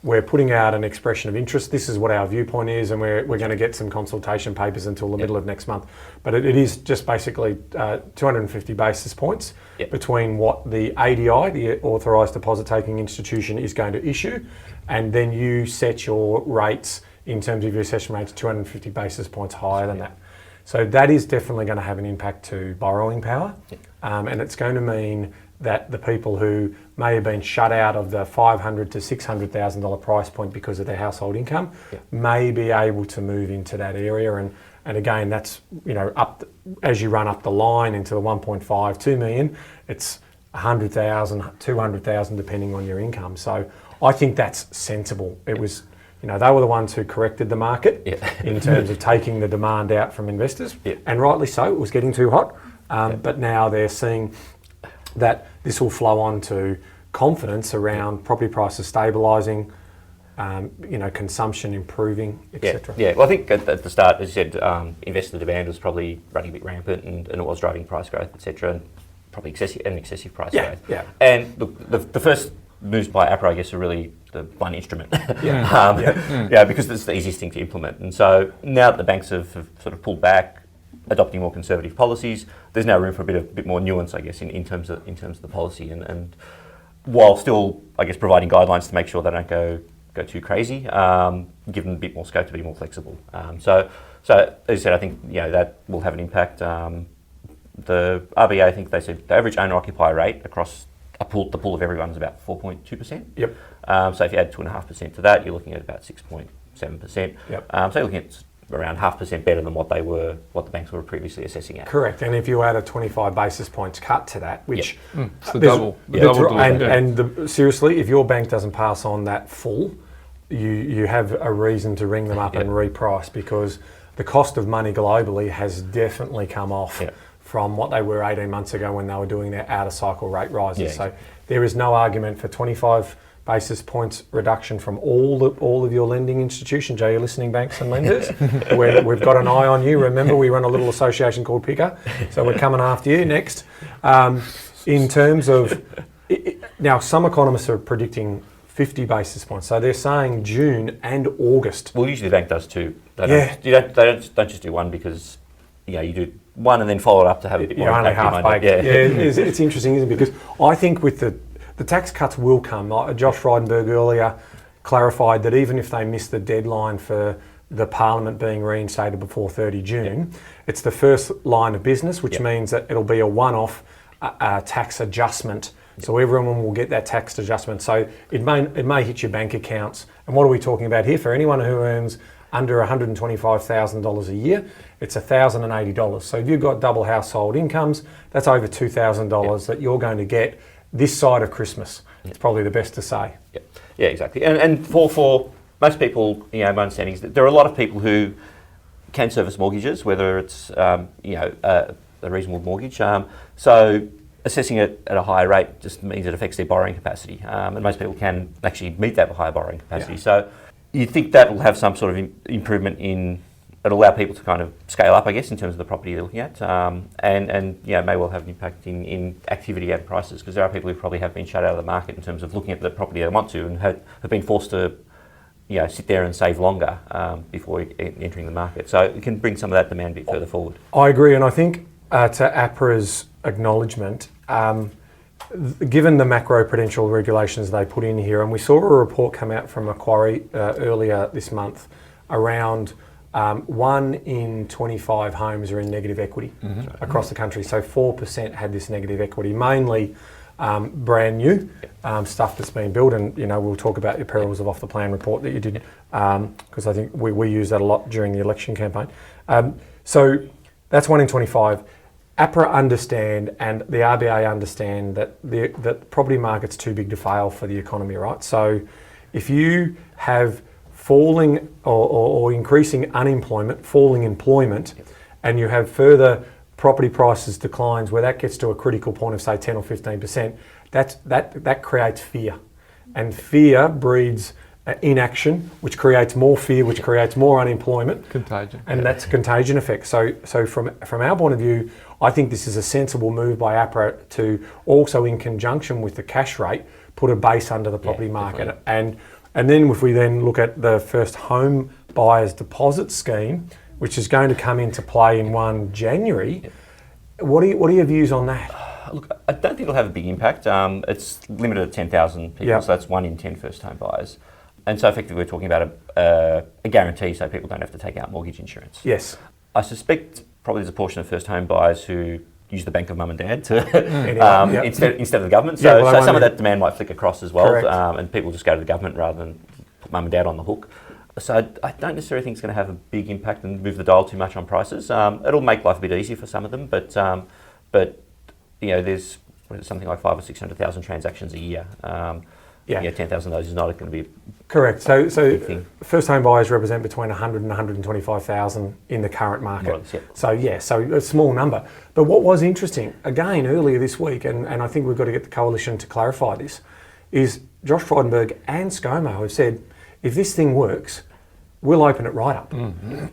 [SPEAKER 3] we're putting out an expression of interest. This is what our viewpoint is, and we're going to get some consultation papers until the middle of next month. But it is just basically 250 basis points between what the ADI, the Authorised Deposit Taking Institution, is going to issue, and then you set your rates in terms of your assessment rates 250 basis points higher than that. So that is definitely going to have an impact to borrowing power, and it's going to mean that the people who may have been shut out of the $500,000 to $600,000 price point because of their household income may be able to move into that area. And again, that's up as you run up the line into the 1.5, 2 million, it's 100,000, 200,000 depending on your income. So I think that's sensible. It was, they were the ones who corrected the market in terms of taking the demand out from investors, and rightly so. It was getting too hot, but now they're seeing that this will flow on to confidence around property prices stabilising, consumption improving, etc.
[SPEAKER 4] Yeah. Well, I think at the start, as you said, investor demand was probably running a bit rampant, and it was driving price growth, etc., and probably excessive price growth.
[SPEAKER 3] Yeah.
[SPEAKER 4] And the first moves by APRA, I guess, are really the one instrument. Because it's the easiest thing to implement. And so now that the banks have sort of pulled back, adopting more conservative policies, there's now room for a bit more nuance, I guess, in terms of the policy, and while still, I guess, providing guidelines to make sure they don't go too crazy, give them a bit more scope to be more flexible. So as you said, I think that will have an impact. The RBA, I think they said the average owner-occupier rate across the pool of everyone is about 4.2%.
[SPEAKER 3] Yep.
[SPEAKER 4] So if you add 2.5% to that, you're looking at about 6.7%.
[SPEAKER 3] Yep.
[SPEAKER 4] So you're looking at around 0.5% better than what the banks were previously assessing at.
[SPEAKER 3] Correct. And if you add a 25 basis points cut to that, which
[SPEAKER 2] it's the double.
[SPEAKER 3] Seriously, if your bank doesn't pass on that full, you have a reason to ring them up and reprice, because the cost of money globally has definitely come off from what they were 18 months ago when they were doing their out-of-cycle rate rises. So there is no argument for 25 basis points reduction from all of your lending institutions. Are you listening, banks and lenders? We've got an eye on you. Remember, we run a little association called Picker, so we're coming after you next. In terms of... Now, some economists are predicting 50 basis points. So they're saying June and August.
[SPEAKER 4] Well, usually the bank does two. They don't just do one, because you do one and then follow it up to have a bit more
[SPEAKER 3] impact.
[SPEAKER 4] You're
[SPEAKER 3] only half-baked. It's interesting, isn't it? Because I think with the tax cuts will come. Josh Frydenberg earlier clarified that even if they miss the deadline for the Parliament being reinstated before 30 June, it's the first line of business, which means that it'll be a one-off tax adjustment. So everyone will get that tax adjustment. So it may hit your bank accounts. And what are we talking about here? For anyone who earns under $125,000 a year, it's $1,080. So if you've got double household incomes, that's over $2,000 that you're going to get this side of Christmas. It's probably the best to say.
[SPEAKER 4] Yeah, exactly. And for most people, my understanding is that there are a lot of people who can service mortgages, whether it's a reasonable mortgage. So assessing it at a higher rate just means it affects their borrowing capacity, and most people can actually meet that higher borrowing capacity. So you think that will have some sort of improvement it'll allow people to kind of scale up, I guess, in terms of the property they're looking at, and may well have an impact in activity and prices, because there are people who probably have been shut out of the market in terms of looking at the property they want to, and have been forced to sit there and save longer before entering the market. So it can bring some of that demand a bit further forward.
[SPEAKER 3] I agree, and I think to APRA's acknowledgement, given the macro-prudential regulations they put in here, and we saw a report come out from Macquarie earlier this month around 1 in 25 homes are in negative equity across the country. So 4% had this negative equity, mainly brand new stuff that's been built. And we'll talk about your perils of off the plan report that you did, because I think we use that a lot during the election campaign. So that's 1 in 25. APRA understand and the RBA understand that the property market's too big to fail for the economy, right? So if you have falling or increasing unemployment, falling employment, and you have further property prices declines where that gets to a critical point of say 10 or 15%, that creates fear. And fear breeds inaction, which creates more fear, which creates more unemployment.
[SPEAKER 2] Contagion.
[SPEAKER 3] And that's a contagion effect. So from our point of view, I think this is a sensible move by APRA to also, in conjunction with the cash rate, put a base under the property market. And then if we then look at the first home buyers deposit scheme, which is going to come into play in 1 January, what are your views on that?
[SPEAKER 4] Look, I don't think it'll have a big impact. It's limited at 10,000 people, so that's 1 in 10 first home buyers. And so effectively we're talking about a guarantee so people don't have to take out mortgage insurance.
[SPEAKER 3] Yes.
[SPEAKER 4] I suspect probably there's a portion of first home buyers who use the bank of mum and dad to instead of the government. So some of that demand might flick across as well, and people just go to the government rather than put mum and dad on the hook. So I don't necessarily think it's going to have a big impact and move the dial too much on prices. It'll make life a bit easier for some of them, but there's something like 500,000 or 600,000 transactions a year.
[SPEAKER 3] Yeah.
[SPEAKER 4] $10,000 is not going to be.
[SPEAKER 3] Correct. So
[SPEAKER 4] thing.
[SPEAKER 3] first home buyers represent between 100 and 125,000 in the current market.
[SPEAKER 4] More or less, yeah.
[SPEAKER 3] So a small number. But what was interesting, again, earlier this week, and I think we've got to get the coalition to clarify this, is Josh Frydenberg and ScoMo have said, if this thing works, we'll open it right up.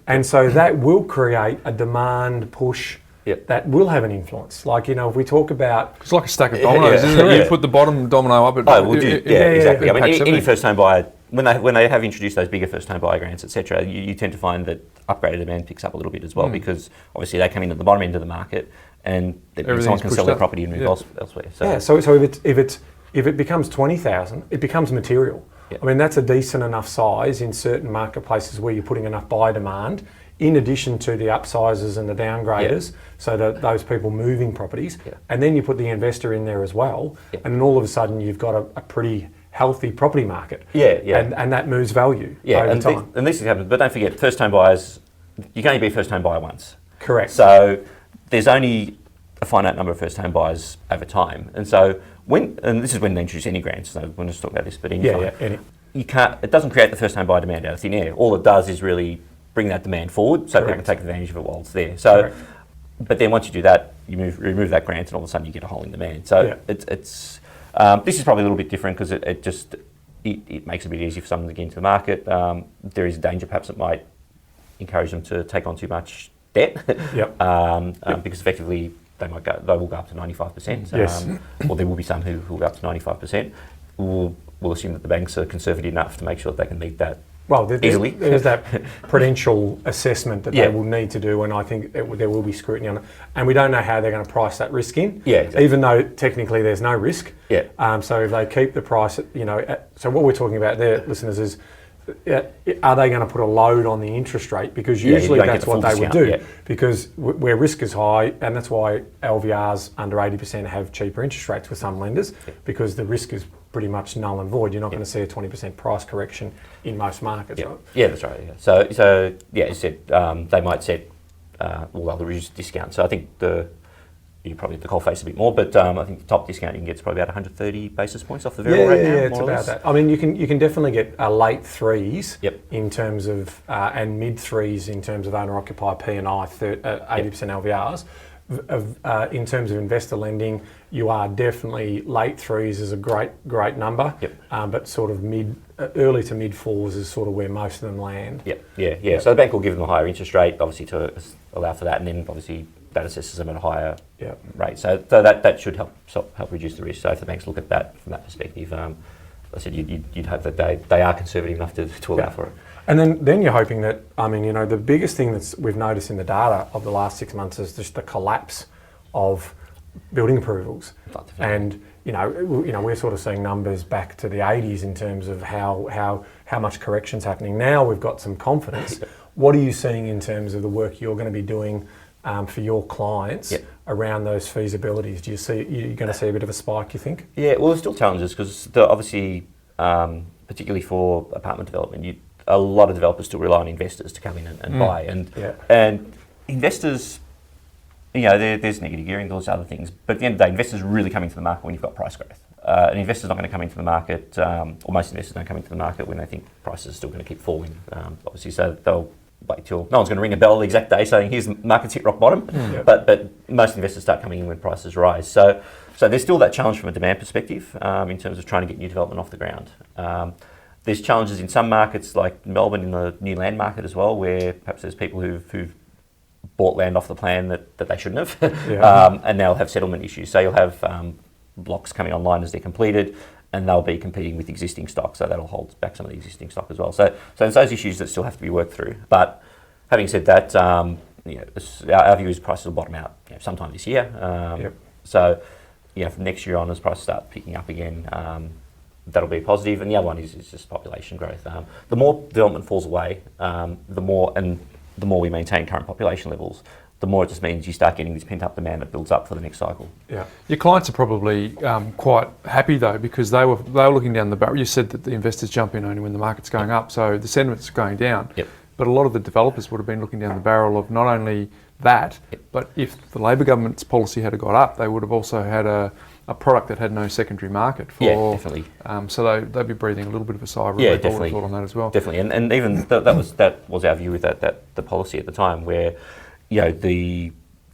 [SPEAKER 3] And so that will create a demand push that will have an influence. Like, you know, if we talk about...
[SPEAKER 2] It's like a stack of dominoes, isn't it? You put the bottom domino up.
[SPEAKER 4] Exactly. I mean,
[SPEAKER 2] impacts
[SPEAKER 4] any
[SPEAKER 2] everything.
[SPEAKER 4] first-home buyer, when they have introduced those bigger first-home buyer grants, etc., you tend to find that upgraded demand picks up a little bit as well, because obviously they come in at the bottom end of the market, and someone can sell their property and move elsewhere. So
[SPEAKER 3] if it becomes 20,000, it becomes material. I mean, that's a decent enough size in certain marketplaces where you're putting enough buyer demand, in addition to the upsizers and the downgraders, so that those people moving properties, and then you put the investor in there as well, and then all of a sudden you've got a pretty healthy property market. And that moves value over time.
[SPEAKER 4] And this happens, but don't forget, first home buyers, you can only be a first home buyer once.
[SPEAKER 3] Correct.
[SPEAKER 4] So there's only a finite number of first home buyers over time, and so and this is when they introduce any grants. So we'll just talk about this, but you can't. It doesn't create the first home buyer demand out of thin air. All it does is really bring that demand forward, so people can take advantage of it while it's there. So, but then once you do that, you remove that grant, and all of a sudden you get a hole in demand. So it's this is probably a little bit different because it makes it a bit easier for someone to get into the market. There is a danger perhaps it might encourage them to take on too much debt, because effectively they will go up to 95%. Or there will be some who will go up to 95%. We'll assume that the banks are conservative enough to make sure that they can meet that.
[SPEAKER 3] Well,
[SPEAKER 4] easily.
[SPEAKER 3] There's that Prudential Assessment that they will need to do, and I think there will be scrutiny on it. And we don't know how they're going to price that risk in, even though technically there's no risk. So if they keep the price, so what we're talking about there, listeners, is are they going to put a load on the interest rate? Because usually that's what they would do, because where risk is high, and that's why LVRs under 80% have cheaper interest rates with some lenders, because the risk is pretty much null and void. You're not going to see a 20% price correction in most markets. Right?
[SPEAKER 4] Yeah, that's right. Yeah. So as you said, they might set, they'll reduce discount. So I think you probably have to coal face a bit more, but I think the top discount you can get is probably about 130 basis points off the variable rate now.
[SPEAKER 3] Yeah, it's about that. I mean, you can definitely get late threes in terms of, and mid threes in terms of owner-occupier P&I, 80% LVRs. In terms of investor lending, you are definitely late threes is a great number, but sort of early to mid fours is sort of where most of them land.
[SPEAKER 4] So the bank will give them a higher interest rate, obviously, to allow for that, and then obviously that assesses them at a higher rate. So that should help reduce the risk. So if the banks look at that from that perspective, I said you'd hope that they are conservative enough to allow for it.
[SPEAKER 3] And then you're hoping that, I mean, the biggest thing that we've noticed in the data of the last 6 months is just the collapse of building approvals. And we're sort of seeing numbers back to the 80s in terms of how much correction's happening. Now we've got some confidence. What are you seeing in terms of the work you're going to be doing for your clients around those feasibilities? Do you see you're going to see a bit of a spike, you think?
[SPEAKER 4] Yeah, well, there's still challenges because obviously, particularly for apartment development, a lot of developers still rely on investors to come in and buy, and investors, there's negative gearing, those other things, but at the end of the day, investors are really coming to the market when you've got price growth. An investor's not going to come into the market, or most investors don't come into the market when they think prices are still going to keep falling, obviously, so they'll wait till no one's going to ring a bell the exact day saying here's the market's hit rock bottom, but most investors start coming in when prices rise. So there's still that challenge from a demand perspective in terms of trying to get new development off the ground. There's challenges in some markets like Melbourne in the new land market as well, where perhaps there's people who've bought land off the plan that they shouldn't have, and they'll have settlement issues. So you'll have blocks coming online as they're completed, and they'll be competing with existing stock, so that'll hold back some of the existing stock as well. So there's those issues that still have to be worked through. But having said that, our view is prices will bottom out sometime this year. So from next year on, as prices start picking up again, that'll be positive. And the other one is just population growth. The more development falls away, the more we maintain current population levels, the more it just means you start getting this pent-up demand that builds up for the next cycle.
[SPEAKER 2] Yeah, your clients are probably quite happy though, because they were looking down the barrel. You said that the investors jump in only when the market's going up, so the sentiment's going down. But a lot of the developers would have been looking down the barrel of not only that, but if the Labor government's policy had got up, they would have also had a a product that had no secondary market for.
[SPEAKER 4] Yeah, definitely.
[SPEAKER 2] So they'd be breathing a little bit of a sigh of
[SPEAKER 4] Yeah,
[SPEAKER 2] relief, I would
[SPEAKER 4] definitely.
[SPEAKER 2] have thought on that as well.
[SPEAKER 4] Definitely, and even that was our view with that the policy at the time, where they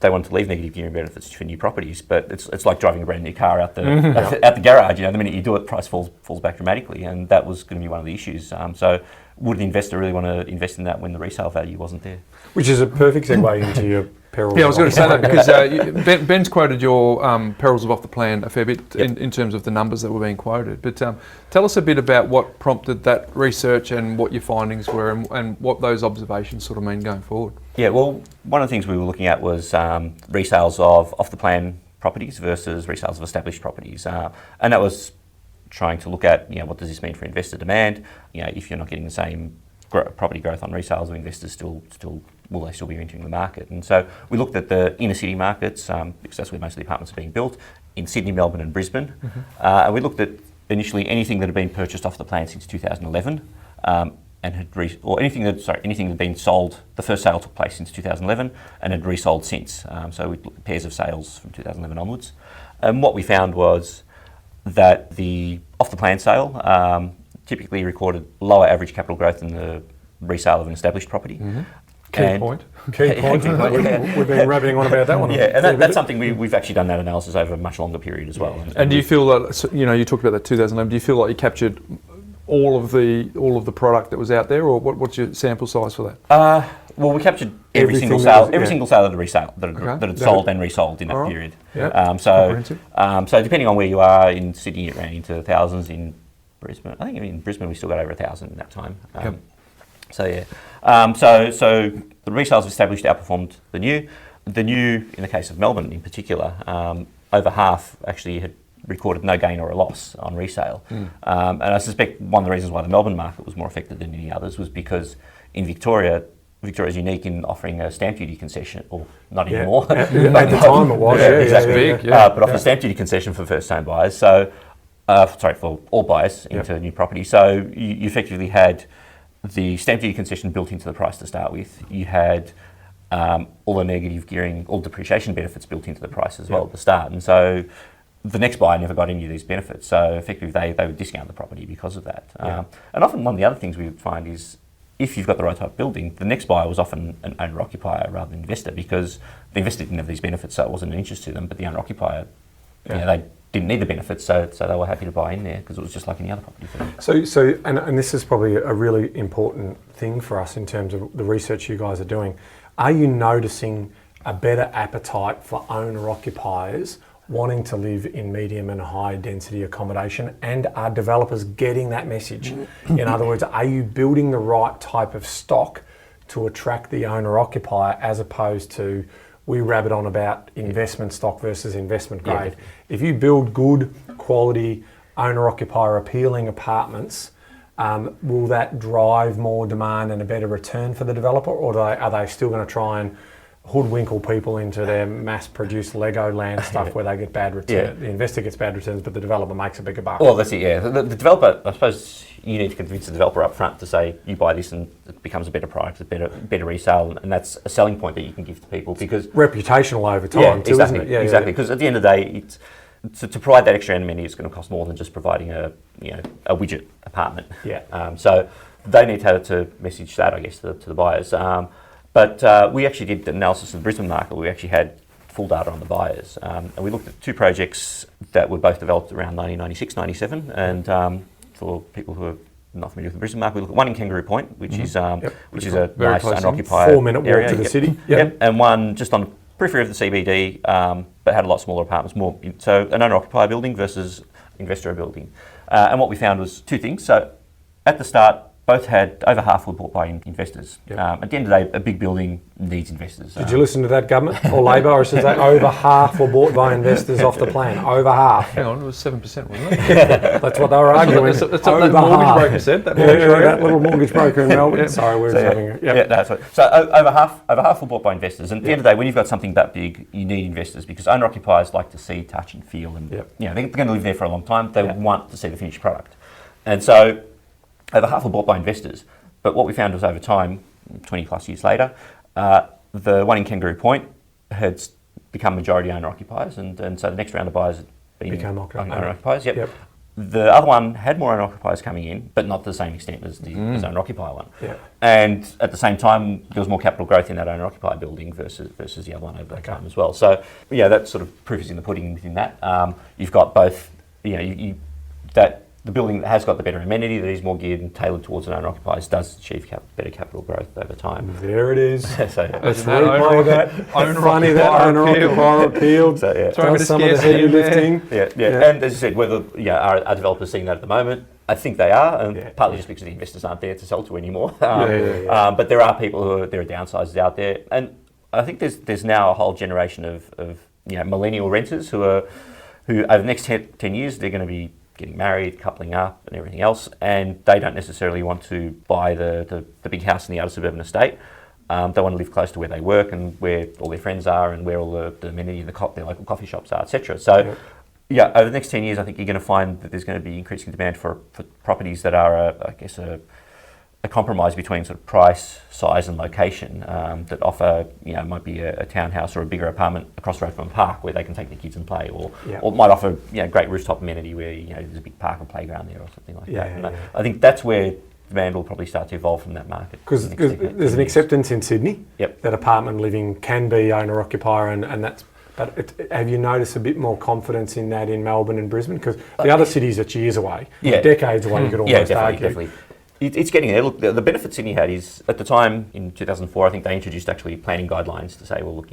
[SPEAKER 4] wanted to leave negative gearing benefits for new properties, but it's like driving a brand new car out the garage. The minute you do it, price falls back dramatically, and that was going to be one of the issues. So would an investor really want to invest in that when the resale value wasn't there?
[SPEAKER 3] Which is a perfect segue into your perils.
[SPEAKER 2] Yeah, I was going to say that because Ben's quoted your perils of off the plan a fair bit in terms of the numbers that were being quoted. But tell us a bit about what prompted that research and what your findings were and what those observations sort of mean going forward.
[SPEAKER 4] Yeah, well, one of the things we were looking at was resales of off the plan properties versus resales of established properties, and that was trying to look at what does this mean for investor demand. If you're not getting the same property growth on resales, the investors still will they still be entering the market? And so we looked at the inner city markets because that's where most of the apartments are being built in Sydney, Melbourne, and Brisbane. And we looked at initially anything that had been purchased off the plan since 2011, and anything that had been sold. The first sale took place since 2011 and had resold since. So we looked at pairs of sales from 2011 onwards. And what we found was that the off the plan sale typically recorded lower average capital growth than the resale of an established property.
[SPEAKER 2] Key point.
[SPEAKER 3] We've been rabbiting on about that one.
[SPEAKER 4] Yeah, and that's something we've actually done that analysis over a much longer period as well.
[SPEAKER 2] And do you feel that you talked about that 2011? Do you feel like you captured all of the product that was out there, or what's your sample size for that?
[SPEAKER 4] Well, we captured every single sale that had resale that had sold and resold in that period.
[SPEAKER 2] Yeah.
[SPEAKER 4] So depending on where you are in Sydney, it ran into thousands. In Brisbane, I think in Brisbane we still got over 1,000 in that time. So the resales established outperformed the new. The new, in the case of Melbourne in particular, over half actually had recorded no gain or a loss on resale. And I suspect one of the reasons why the Melbourne market was more affected than any others was because in Victoria is unique in offering a stamp duty concession, or not anymore.
[SPEAKER 3] At the time it was,
[SPEAKER 4] exactly. But offers a stamp duty concession for first-time buyers. So, for all buyers into new property. So you effectively had the stamp duty concession built into the price to start with. You had all the negative gearing, all depreciation benefits built into the price as well at the start. And so the next buyer never got any of these benefits. So effectively they would discount the property because of that. And often one of the other things we would find is if you've got the right type of building, the next buyer was often an owner-occupier rather than investor, because the investor didn't have these benefits, so it wasn't an interest to them, but the owner-occupier, they didn't need the benefits, so they were happy to buy in there because it was just like any other property for them.
[SPEAKER 3] So this is probably a really important thing for us in terms of the research you guys are doing. Are you noticing a better appetite for owner-occupiers wanting to live in medium and high density accommodation, and are developers getting that message? In other words, are you building the right type of stock to attract the owner-occupier, as opposed to we rabbit on about investment stock versus investment grade?
[SPEAKER 4] Yeah.
[SPEAKER 3] If you build good quality owner-occupier appealing apartments, will that drive more demand and a better return for the developer, or are they still going to try and hoodwinkle people into their mass-produced Lego land stuff where they get bad returns? The investor gets bad returns, but the developer makes a bigger buck.
[SPEAKER 4] Well, that's it, yeah. The developer, I suppose you need to convince the developer up front to say, you buy this and it becomes a better product, a better resale, and that's a selling point that you can give to people, because...
[SPEAKER 3] reputational over time too,
[SPEAKER 4] exactly,
[SPEAKER 3] isn't it?
[SPEAKER 4] Exactly, because at the end of the day, to provide that extra amenity is going to cost more than just providing a widget apartment. So they need to message that, I guess, to the buyers. But we actually did the analysis of the Brisbane market. We actually had full data on the buyers. And we looked at two projects that were both developed around 1996, 97. And for people who are not familiar with the Brisbane market, we look at one in Kangaroo Point, which is a nice owner-occupied
[SPEAKER 3] 4-minute walk
[SPEAKER 4] area
[SPEAKER 3] to the city.
[SPEAKER 4] And one just on the periphery of the CBD, but had a lot smaller apartments, so an owner-occupier building versus investor building. And what we found was two things. So at the start, both had over half were bought by investors. At the end of the day, a big building needs investors.
[SPEAKER 3] Did you listen to that, government or Labor? Or should say over half were bought by investors off the plan. Over half.
[SPEAKER 2] Hang on, it was 7%, wasn't it?
[SPEAKER 3] That's what they were arguing.
[SPEAKER 2] That's what that mortgage broker said. That
[SPEAKER 3] little mortgage broker in Melbourne. Sorry, we were having it.
[SPEAKER 4] That's right. So over half were bought by investors. And at the end of the day, when you've got something that big, you need investors, because owner-occupiers like to see, touch and feel. And they're going to live there for a long time. They want to see the finished product. And so over half were bought by investors. But what we found was over time, 20 plus years later, the one in Kangaroo Point had become majority owner occupiers, and so the next round of buyers had
[SPEAKER 3] Become
[SPEAKER 4] owner-occupiers. Yep.
[SPEAKER 3] Yep.
[SPEAKER 4] The other one had more owner-occupiers coming in, but not to the same extent as the owner-occupier one.
[SPEAKER 3] Yeah.
[SPEAKER 4] And at the same time, there was more capital growth in that owner-occupier building versus the other one over that time as well. So, yeah, that sort of proof is in the pudding within that. You've got both, that the building that has got the better amenity, that is more geared and tailored towards an owner-occupiers, does achieve better capital growth over time.
[SPEAKER 3] There it is.
[SPEAKER 4] So,
[SPEAKER 3] Let's replay that. Funny that owner-occupier appeal.
[SPEAKER 4] So, yeah.
[SPEAKER 3] Does some of the heavy lifting.
[SPEAKER 4] Yeah. And as I said, whether are developers seeing that at the moment? I think they are, and partly just because the investors aren't there to sell to anymore. But there are people there are downsizers out there, and I think there's now a whole generation of millennial renters who over the next 10 years they're going to be getting married, coupling up and everything else, and they don't necessarily want to buy the big house in the outer suburban estate. They want to live close to where they work and where all their friends are and where all the amenity and their local coffee shops are, etc. So, over the next 10 years, I think you're going to find that there's going to be increasing demand for properties that are, a compromise between sort of price, size and location that offer, might be a townhouse or a bigger apartment across the road from a park where they can take their kids and play, or might offer, great rooftop amenity where, there's a big park and playground there or something like that. I think that's where demand will probably start to evolve from that market.
[SPEAKER 3] Because there's an acceptance in Sydney that apartment living can be owner-occupier and that's... But have you noticed a bit more confidence in that in Melbourne and Brisbane? Because the other cities are years away, decades away, you could almost argue.
[SPEAKER 4] Definitely. It's getting there. Look, the benefit Sydney had is, at the time, in 2004, I think they introduced actually planning guidelines to say, well, look,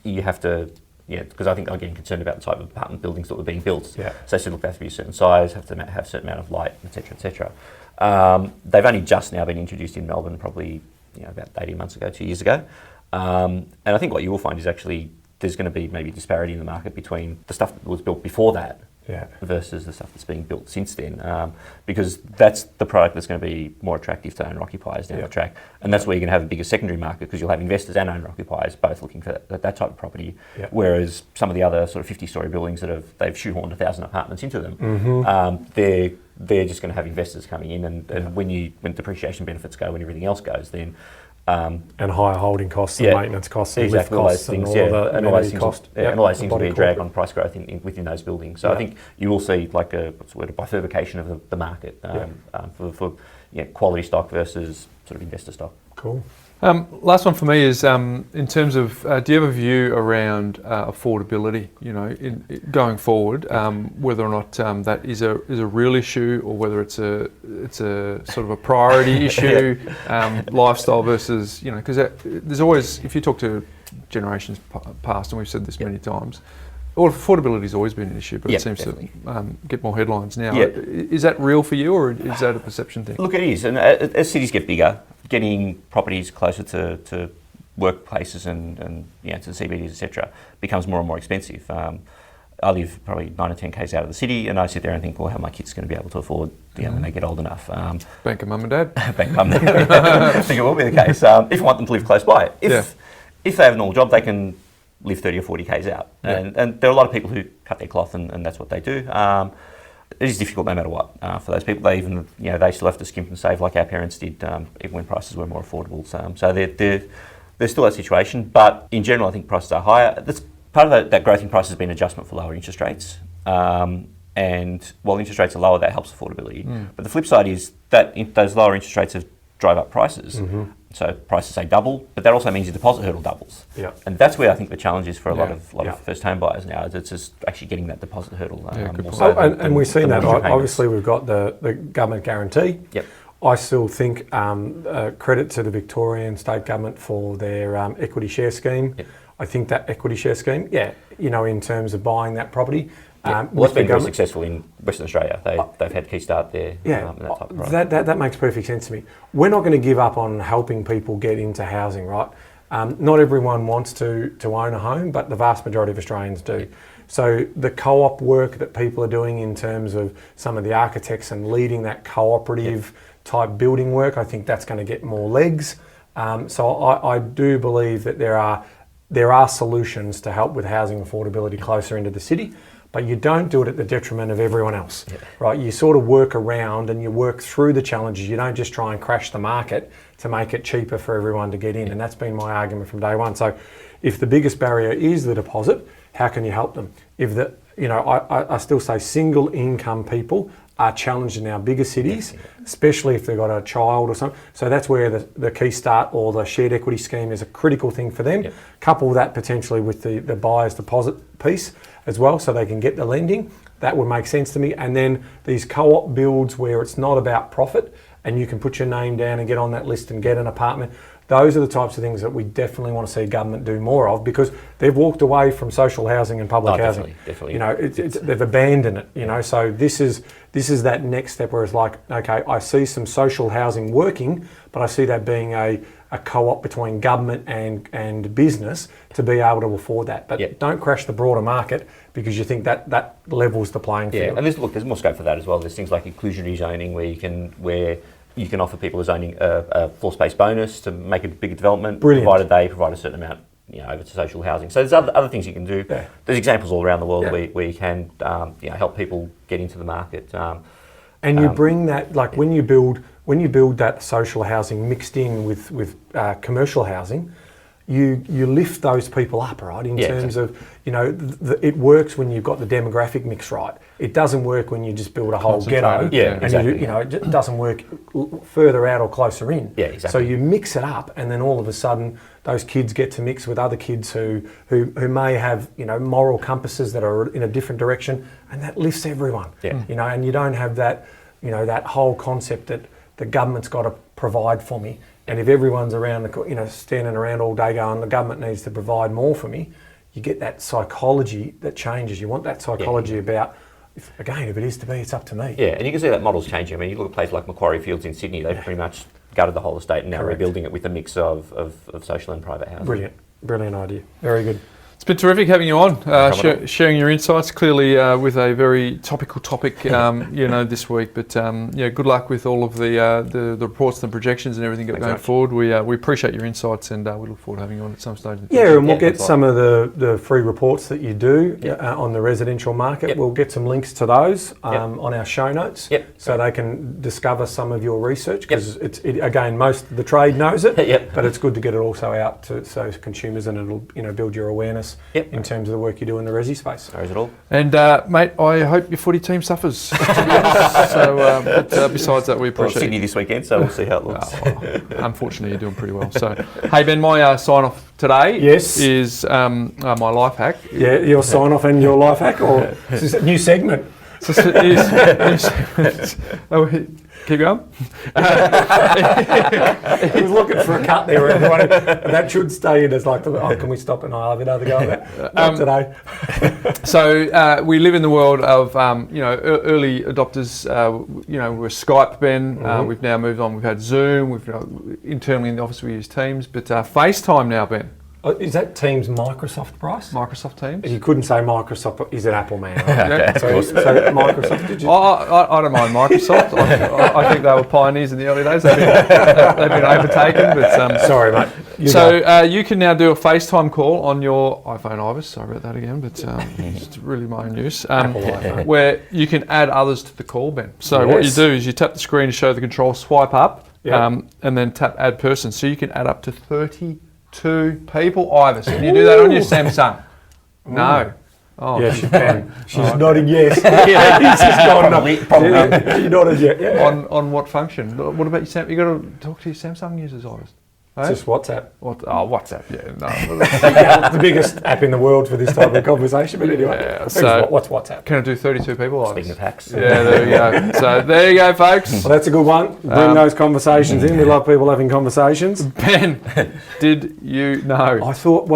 [SPEAKER 4] you have to, because I think they were getting concerned about the type of apartment buildings that were being built. So they said, look, they have to be a certain size, have to have a certain amount of light, etc., they've only just now been introduced in Melbourne, probably, about 18 months ago, 2 years ago. And I think what you will find is actually there's going to be maybe disparity in the market between the stuff that was built before that versus the stuff that's being built since then, because that's the product that's going to be more attractive to owner-occupiers down the track. And that's where you're going to have a bigger secondary market, because you'll have investors and owner-occupiers both looking for that type of property, whereas some of the other sort of 50-storey buildings they've shoehorned 1,000 apartments into them, they're just going to have investors coming in, and when depreciation benefits go, when everything else goes, then
[SPEAKER 3] and higher holding costs and maintenance costs and lift costs and all the amenity costs.
[SPEAKER 4] And all those things will be a drag on price growth within those buildings. So I think you will see like a bifurcation of the market for quality stock versus sort of investor stock.
[SPEAKER 3] Cool.
[SPEAKER 2] Last one for me is in terms of do you have a view around affordability? Going forward, whether or not that is a real issue, or whether it's a sort of a priority issue, lifestyle versus because there's always, if you talk to generations past, and we've said this many times, well, affordability has always been an issue, but it seems to get more headlines now. Is that real for you, or is that a perception thing?
[SPEAKER 4] Look, it is, and as cities get bigger, getting properties closer to workplaces and to the CBDs, etc., becomes more and more expensive. I live probably 9 or 10 k's out of the city, and I sit there and think, well, how are my kids going to be able to afford when they get old enough?
[SPEAKER 2] Bank of mum and dad.
[SPEAKER 4] Bank of mum and dad. I think it will be the case. If I want them to live close by, if they have a normal job, they can live 30 or 40 k's out, and there are a lot of people who cut their cloth, and that's what they do. It is difficult no matter what for those people. They even they still have to skimp and save like our parents did, even when prices were more affordable. So there's still that situation, but in general, I think prices are higher. That's part of that growth in prices has been adjustment for lower interest rates, and while interest rates are lower, that helps affordability. But the flip side is that those lower interest rates have drive up prices. So prices say double, but that also means your deposit hurdle doubles. And that's where I think the challenge is for a lot of first home buyers now. It's just actually getting that deposit hurdle.
[SPEAKER 3] And we've seen that. Obviously, we've got the government guarantee. I still think credit to the Victorian state government for their equity share scheme. I think that equity share scheme, in terms of buying that property.
[SPEAKER 4] Well, it's been very successful in Western Australia. They've had Key Start there. That type of product.
[SPEAKER 3] That makes perfect sense to me. We're not going to give up on helping people get into housing, right? Not everyone wants to own a home, but the vast majority of Australians do. So the co-op work that people are doing in terms of some of the architects and leading that cooperative type building work, I think that's going to get more legs. So I do believe that there are solutions to help with housing affordability closer into the city. But you don't do it at the detriment of everyone else, right? You sort of work around and you work through the challenges. You don't just try and crash the market to make it cheaper for everyone to get in. And that's been my argument from day one. So if the biggest barrier is the deposit, how can you help them? If I still say single income people are challenged in our bigger cities, especially if they've got a child or something. So that's where the Key Start or the shared equity scheme is a critical thing for them. Couple that potentially with the buyer's deposit piece as well, so they can get the lending. That would make sense to me. And then these co-op builds where it's not about profit and you can put your name down and get on that list and get an apartment. Those are the types of things that we definitely want to see government do more of, because they've walked away from social housing and public housing.
[SPEAKER 4] Definitely.
[SPEAKER 3] They've abandoned it. So this is that next step where it's like, okay, I see some social housing working, but I see that being a co-op between government and business to be able to afford that. But don't crash the broader market because you think that levels the playing field.
[SPEAKER 4] Yeah, and there's more scope for that as well. There's things like inclusionary zoning where you can offer people a zoning a floor space bonus to make a bigger development, provided they provide a certain amount, over to social housing. So there's other things you can do.
[SPEAKER 3] Yeah.
[SPEAKER 4] There's examples all around the world where you can help people get into the market.
[SPEAKER 3] And you bring that, like when you build that social housing mixed in with commercial housing, you lift those people up, right? In terms of, it works when you've got the demographic mix right. It doesn't work when you just build a whole ghetto.
[SPEAKER 4] Yeah, exactly.
[SPEAKER 3] And it doesn't work further out or closer in.
[SPEAKER 4] Yeah, exactly.
[SPEAKER 3] So you mix it up, and then all of a sudden, those kids get to mix with other kids who may have, moral compasses that are in a different direction, and that lifts everyone.
[SPEAKER 4] Yeah.
[SPEAKER 3] And you don't have that, that whole concept that the government's got to provide for me. And if everyone's around, standing around all day going, the government needs to provide more for me, you get that psychology that changes. You want that psychology about, if it is to be, it's up to me.
[SPEAKER 4] Yeah, and you can see that model's changing. I mean, you look at places like Macquarie Fields in Sydney, they've pretty much gutted the whole estate and now rebuilding it with a mix of social and private housing.
[SPEAKER 3] Brilliant idea. Very good.
[SPEAKER 2] It's been terrific having you on, sharing your insights, clearly with a very topical topic, this week. But good luck with all of the reports and the projections and everything going forward. We appreciate your insights, and we look forward to having you on at some stage in the future.
[SPEAKER 3] And we'll get some of the free reports that you do on the residential market. We'll get some links to those on our show notes, so they can discover some of your research, because again, most of the trade knows it, but it's good to get it also out to consumers, and it'll build your awareness in terms of the work you do in the resi space.
[SPEAKER 4] No worries at all.
[SPEAKER 2] And mate, I hope your footy team suffers. But besides that, we appreciate
[SPEAKER 4] Sydney this weekend, so we'll see how it looks.
[SPEAKER 2] Unfortunately, you're doing pretty well. So, hey Ben, my sign off today is my life hack.
[SPEAKER 3] Yeah, your sign off and your life hack, or is this a new segment?
[SPEAKER 2] Keep going.
[SPEAKER 3] He was looking for a cut there, everyone. And that should stay in as like, can we stop and I'll have another go at that today?
[SPEAKER 2] So we live in the world of early adopters. We're Skype, Ben. We've now moved on. We've had Zoom. Internally in the office we use Teams, but FaceTime now, Ben.
[SPEAKER 3] Is that Teams Microsoft, Bryce?
[SPEAKER 2] Microsoft Teams.
[SPEAKER 3] You couldn't say Microsoft. He's an Apple man.
[SPEAKER 4] Okay,
[SPEAKER 3] so Microsoft. Did you?
[SPEAKER 2] I don't mind Microsoft. I think they were pioneers in the early days. They've been overtaken. But
[SPEAKER 3] sorry, mate.
[SPEAKER 2] You can now do a FaceTime call on your iPhone Ibis. Sorry about that again, but it's really my own use. Where you can add others to the call, Ben. So what you do is you tap the screen to show the control, swipe up, and then tap Add Person. So you can add up to 32 people, Ibis. Can you do that on your Samsung? No. Oh.
[SPEAKER 3] Yes, you can. She's nodding yes. He's just gone no. You nodded yes. Yeah.
[SPEAKER 2] On what function? What about your Samsung? You got to talk to your Samsung users, Ibis.
[SPEAKER 3] It's just WhatsApp.
[SPEAKER 2] WhatsApp, yeah.
[SPEAKER 3] No. The biggest app in the world for this type of conversation, but anyway. What's WhatsApp?
[SPEAKER 2] Can I do 32 people?
[SPEAKER 4] Speaking of hacks.
[SPEAKER 2] Yeah, there we go. So there you go, folks.
[SPEAKER 3] Well, that's a good one. Bring those conversations in. We love people having conversations.
[SPEAKER 2] Ben, did you know?
[SPEAKER 3] I thought,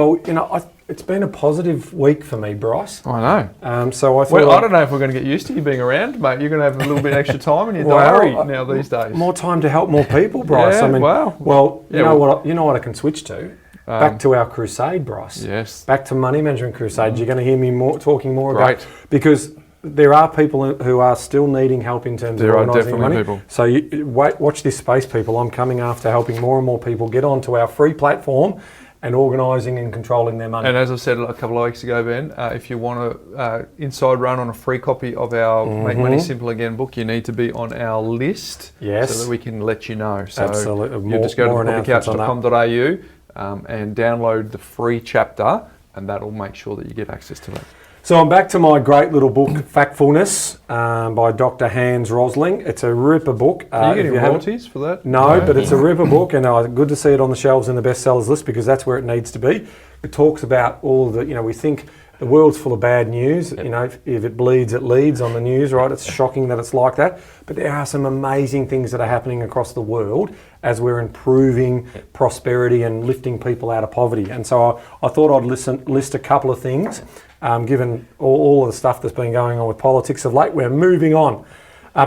[SPEAKER 3] it's been a positive week for me, Bryce.
[SPEAKER 2] I know.
[SPEAKER 3] So I thought...
[SPEAKER 2] I don't know if we're going to get used to you being around, mate. You're going to have a little bit extra time in your diary now these days.
[SPEAKER 3] More time to help more people, Bryce.
[SPEAKER 2] Yeah,
[SPEAKER 3] You know what I can switch to? Back to our crusade, Bryce.
[SPEAKER 2] Yes.
[SPEAKER 3] Back to money management crusade. You're going to hear me talking more about... Because there are people who are still needing help in terms of organising money. People. So watch this space, people. I'm coming after helping more and more people get onto our free platform and organising and controlling their money.
[SPEAKER 2] And as I said a couple of weeks ago, Ben, if you want to inside run on a free copy of our Make Money Simple Again book, you need to be on our list so that we can let you know. So
[SPEAKER 3] absolutely.
[SPEAKER 2] You just go to propertycouch.com.au and download the free chapter, and that'll make sure that you get access to it.
[SPEAKER 3] So I'm back to my great little book, Factfulness, by Dr. Hans Rosling. It's a ripper book.
[SPEAKER 2] Are you
[SPEAKER 3] if
[SPEAKER 2] getting
[SPEAKER 3] haven't-
[SPEAKER 2] royalties for that?
[SPEAKER 3] No, but it's a ripper book, and good to see it on the shelves in the bestsellers list because that's where it needs to be. It talks about all the, we think the world's full of bad news. If it bleeds, it leads on the news, right? It's shocking that it's like that. But there are some amazing things that are happening across the world as we're improving prosperity and lifting people out of poverty. And so I thought I'd list a couple of things. Given all of the stuff that's been going on with politics of late, we're moving on.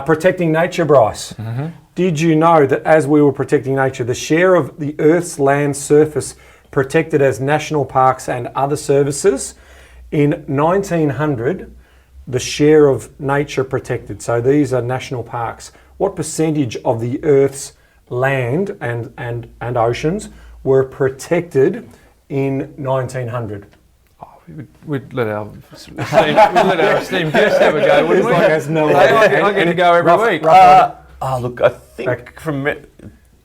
[SPEAKER 3] Protecting nature, Bryce. Mm-hmm. Did you know that as we were protecting nature, the share of the Earth's land surface protected as national parks and other services, in 1900, the share of nature protected, so these are national parks, what percentage of the Earth's land and oceans were protected in 1900?
[SPEAKER 2] We'd let our esteemed guests have a go, wouldn't we? I get to go every week.
[SPEAKER 4] Look, I think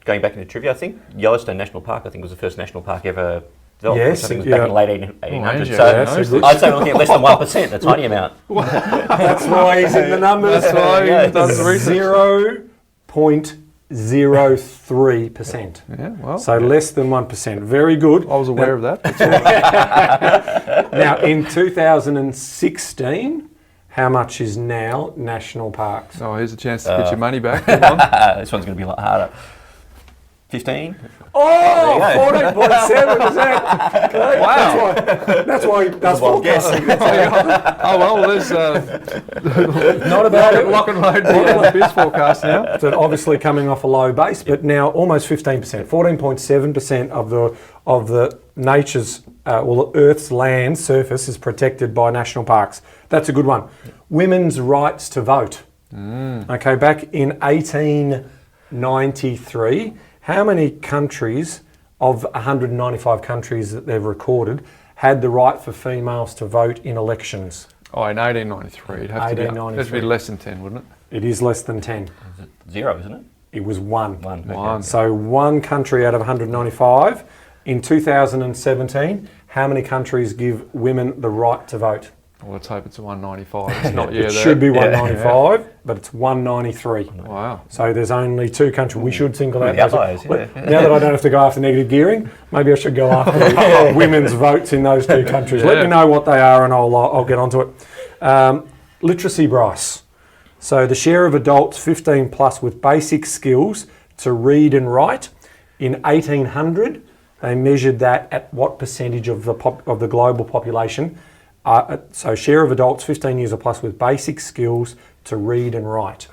[SPEAKER 4] going back into trivia, I think Yellowstone National Park, was the first national park ever developed.
[SPEAKER 3] Yes,
[SPEAKER 4] I think it was back in the late 1800s.
[SPEAKER 3] I'd
[SPEAKER 4] say we're looking at less than 1%, a tiny amount.
[SPEAKER 3] That's why he's in the numbers.
[SPEAKER 2] That's why he does the research.
[SPEAKER 3] 0.03%.
[SPEAKER 2] Yeah, well.
[SPEAKER 3] So less than 1%. Very good.
[SPEAKER 2] I was aware of that.
[SPEAKER 3] Now, in 2016, how much is now national parks?
[SPEAKER 2] Oh, here's a chance to get your money back. Come on.
[SPEAKER 4] This one's going to be a lot harder. 15?
[SPEAKER 3] Oh, 14.7%.
[SPEAKER 2] Wow.
[SPEAKER 3] That's why he does forecasting.
[SPEAKER 2] Oh, well, there's
[SPEAKER 3] Not about it.
[SPEAKER 2] lock and load the BIS forecast now.
[SPEAKER 3] So obviously coming off a low base, but now almost 15%, 14.7% of the nature's, the Earth's land surface is protected by national parks. That's a good one. Women's rights to vote. Okay, back in 1893, how many countries of 195 countries that they've recorded had the right for females to vote in elections?
[SPEAKER 2] Oh, in 1893, it'd have to be less than 10, wouldn't it?
[SPEAKER 3] It is less than 10.
[SPEAKER 4] Is it 0, isn't it?
[SPEAKER 3] It was one.
[SPEAKER 2] One.
[SPEAKER 3] So one country out of 195. In 2017, how many countries give women the right to vote?
[SPEAKER 2] Well, let's hope it's a 195. It's not yet.
[SPEAKER 3] It should be 195, but it's 193.
[SPEAKER 2] Wow.
[SPEAKER 3] So there's only two countries. We should single out
[SPEAKER 4] The
[SPEAKER 3] those.
[SPEAKER 4] outliers,
[SPEAKER 3] Now that I don't have to go after negative gearing, maybe I should go after women's votes in those two countries. Let me know what they are and I'll get onto it. Literacy, Bryce. So the share of adults 15 plus with basic skills to read and write, in 1800, they measured that at what percentage of the global population. So share of adults 15 years or plus with basic skills to read and write.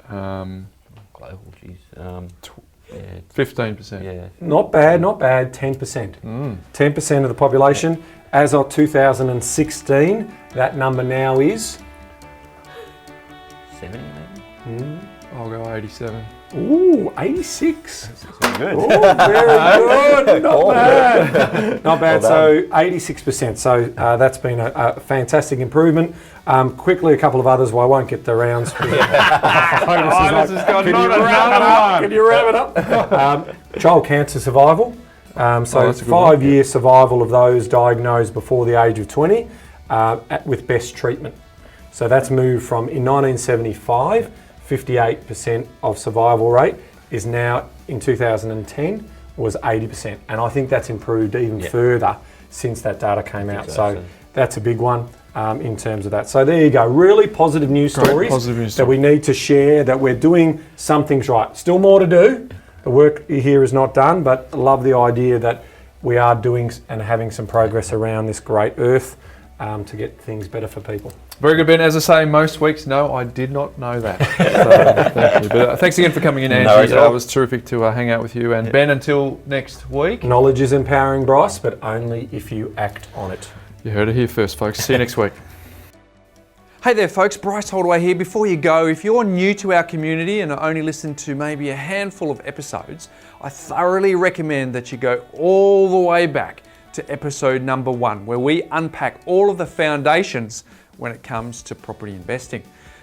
[SPEAKER 4] Global, geez.
[SPEAKER 2] 15%.
[SPEAKER 4] Yeah.
[SPEAKER 3] Not bad, 10%. 10% of the population. As of 2016, that number now is?
[SPEAKER 4] 70 maybe?
[SPEAKER 2] I'll go 87.
[SPEAKER 3] Ooh, 86.
[SPEAKER 4] That's good.
[SPEAKER 3] Oh, very good. Not bad. Not bad. So 86%. So that's been a fantastic improvement. Quickly, a couple of others. Well, I won't get the rounds.
[SPEAKER 2] Can you wrap it up?
[SPEAKER 3] Child cancer survival. So 5-year survival of those diagnosed before the age of 20 with best treatment. So that's moved from, in 1975, 58% of survival rate is now, in 2010, was 80%. And I think that's improved even further since that data came out. So that's a big one in terms of that. So there you go. Really positive news stories that we need to share, that we're doing some things right. Still more to do. The work here is not done, but I love the idea that we are doing and having some progress around this great earth to get things better for people.
[SPEAKER 2] Very good, Ben. As I say, most weeks, no, I did not know that. So, thank you. But, thanks again for coming in, Angie. It was terrific to hang out with you. And Ben, until next week.
[SPEAKER 3] Knowledge is empowering, Bryce, but only if you act on it.
[SPEAKER 2] You heard it here first, folks. See you next week. Hey there, folks. Bryce Holdaway here. Before you go, if you're new to our community and only listened to maybe a handful of episodes, I thoroughly recommend that you go all the way back to episode number 1, where we unpack all of the foundations when it comes to property investing.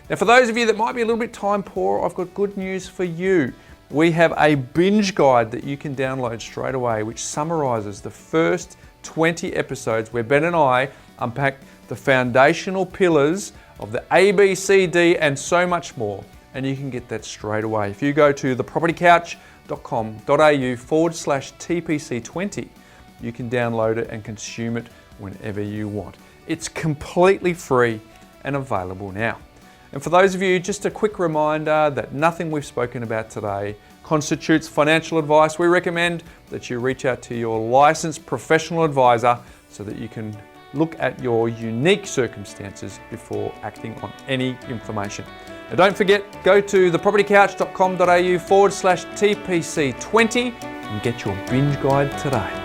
[SPEAKER 2] Now, for those of you that might be a little bit time poor, I've got good news for you. We have a binge guide that you can download straight away, which summarizes the first 20 episodes where Ben and I unpack the foundational pillars of the ABCD and so much more. And you can get that straight away. If you go to thepropertycouch.com.au/TPC20, you can download it and consume it whenever you want. It's completely free and available now. And for those of you, just a quick reminder that nothing we've spoken about today constitutes financial advice. We recommend that you reach out to your licensed professional advisor so that you can look at your unique circumstances before acting on any information. Now don't forget, go to thepropertycouch.com.au/TPC20 and get your binge guide today.